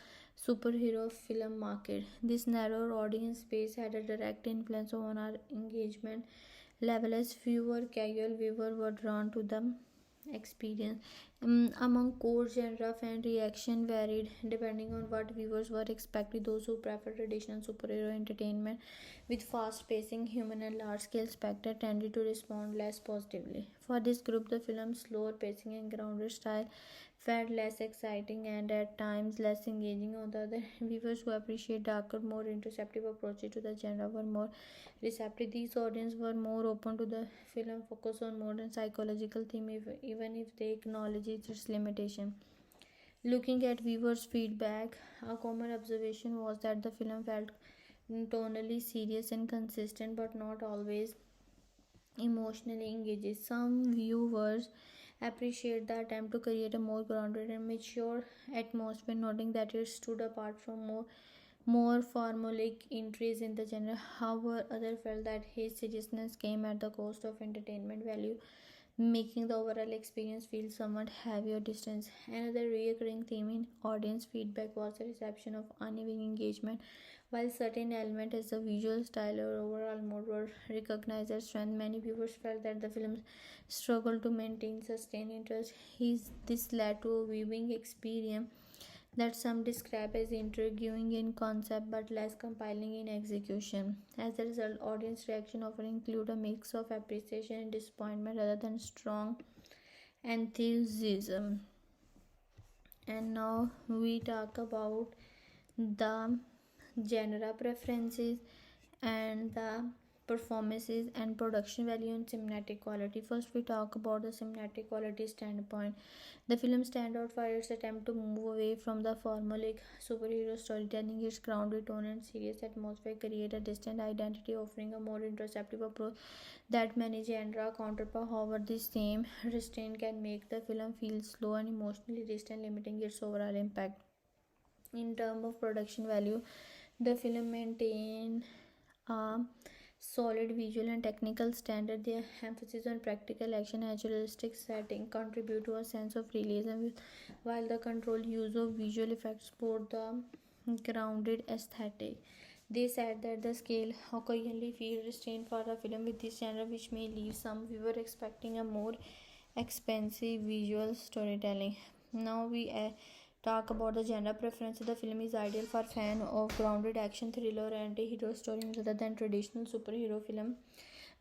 superhero film market. This narrower audience base had a direct influence on our engagement level as fewer casual viewers were drawn to the experience. Among core genre, fan reaction varied depending on what viewers were expecting. Those who prefer traditional superhero entertainment with fast pacing, human, and large scale spectacle tended to respond less positively. For this group, the film's slower pacing and grounded style felt less exciting and at times less engaging. On the other hand, viewers who appreciate darker, more introspective approaches to the genre were more receptive. These audiences were more open to the film focus on modern psychological theme even if they acknowledge its limitation. Looking at viewers' feedback, a common observation was that the film felt tonally serious and consistent but not always emotionally engaged. Some viewers appreciate the attempt to create a more grounded and mature atmosphere, noting that it stood apart from more formulaic entries in the genre. However, others felt that his seriousness came at the cost of entertainment value, making the overall experience feel somewhat heavy or distant. Another recurring theme in audience feedback was the reception of uneven engagement. While certain elements as the visual style or overall mood were recognized as strength, many viewers felt that the film struggled to maintain sustained interest. This led to a viewing experience that some describe as intriguing in concept but less compelling in execution. As a result, audience reaction often include a mix of appreciation and disappointment rather than strong enthusiasm. And now we talk about the genre preferences and the performances and production value and cinematic quality. First, we talk about the cinematic quality standpoint. The film stands out for its attempt to move away from the formulaic superhero storytelling. Its grounded tone and serious atmosphere create a distinct identity, offering a more introspective approach that many genre counterpart. However, this same restraint can make the film feel slow and emotionally distant, limiting its overall impact. In terms of production value, the film maintained a solid visual and technical standard. The emphasis on practical action and realistic setting contribute to a sense of realism, while the controlled use of visual effects support the grounded aesthetic. They said that the scale occasionally feels restrained for a film with this genre, which may leave some viewer expecting a more expensive visual storytelling. Now we talk about the genre preference. The film is ideal for fan of grounded action thriller and anti-hero story rather than traditional superhero film.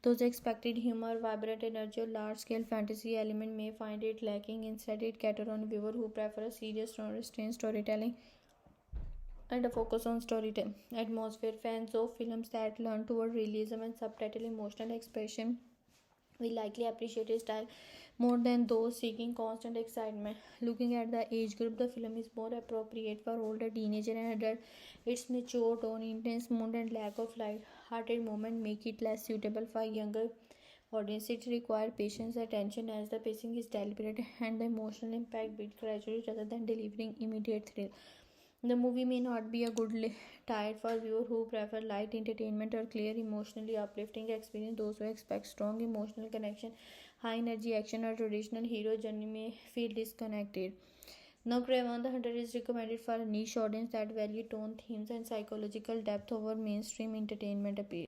Those expected humor, vibrant energy, or large-scale fantasy element may find it lacking. Instead, it caters on viewers who prefer a serious, restrained storytelling and a focus on storytelling atmosphere. Fans of films that learn toward realism and subtitle emotional expression will likely appreciate his style more than those seeking constant excitement. Looking at the age group, the film is more appropriate for older teenager and adult. Its mature tone, intense mood, and lack of light-hearted moment make it less suitable for younger audience. It requires patience, attention as the pacing is deliberate and the emotional impact built gradually rather than delivering immediate thrill. The movie may not be a good tired for viewers who prefer light entertainment or clear, emotionally uplifting experience. Those who expect strong emotional connection, high energy action, or traditional hero journey may feel disconnected. Now, Kraven the Hunter is recommended for a niche audience that value tone, themes, and psychological depth over mainstream entertainment appeal.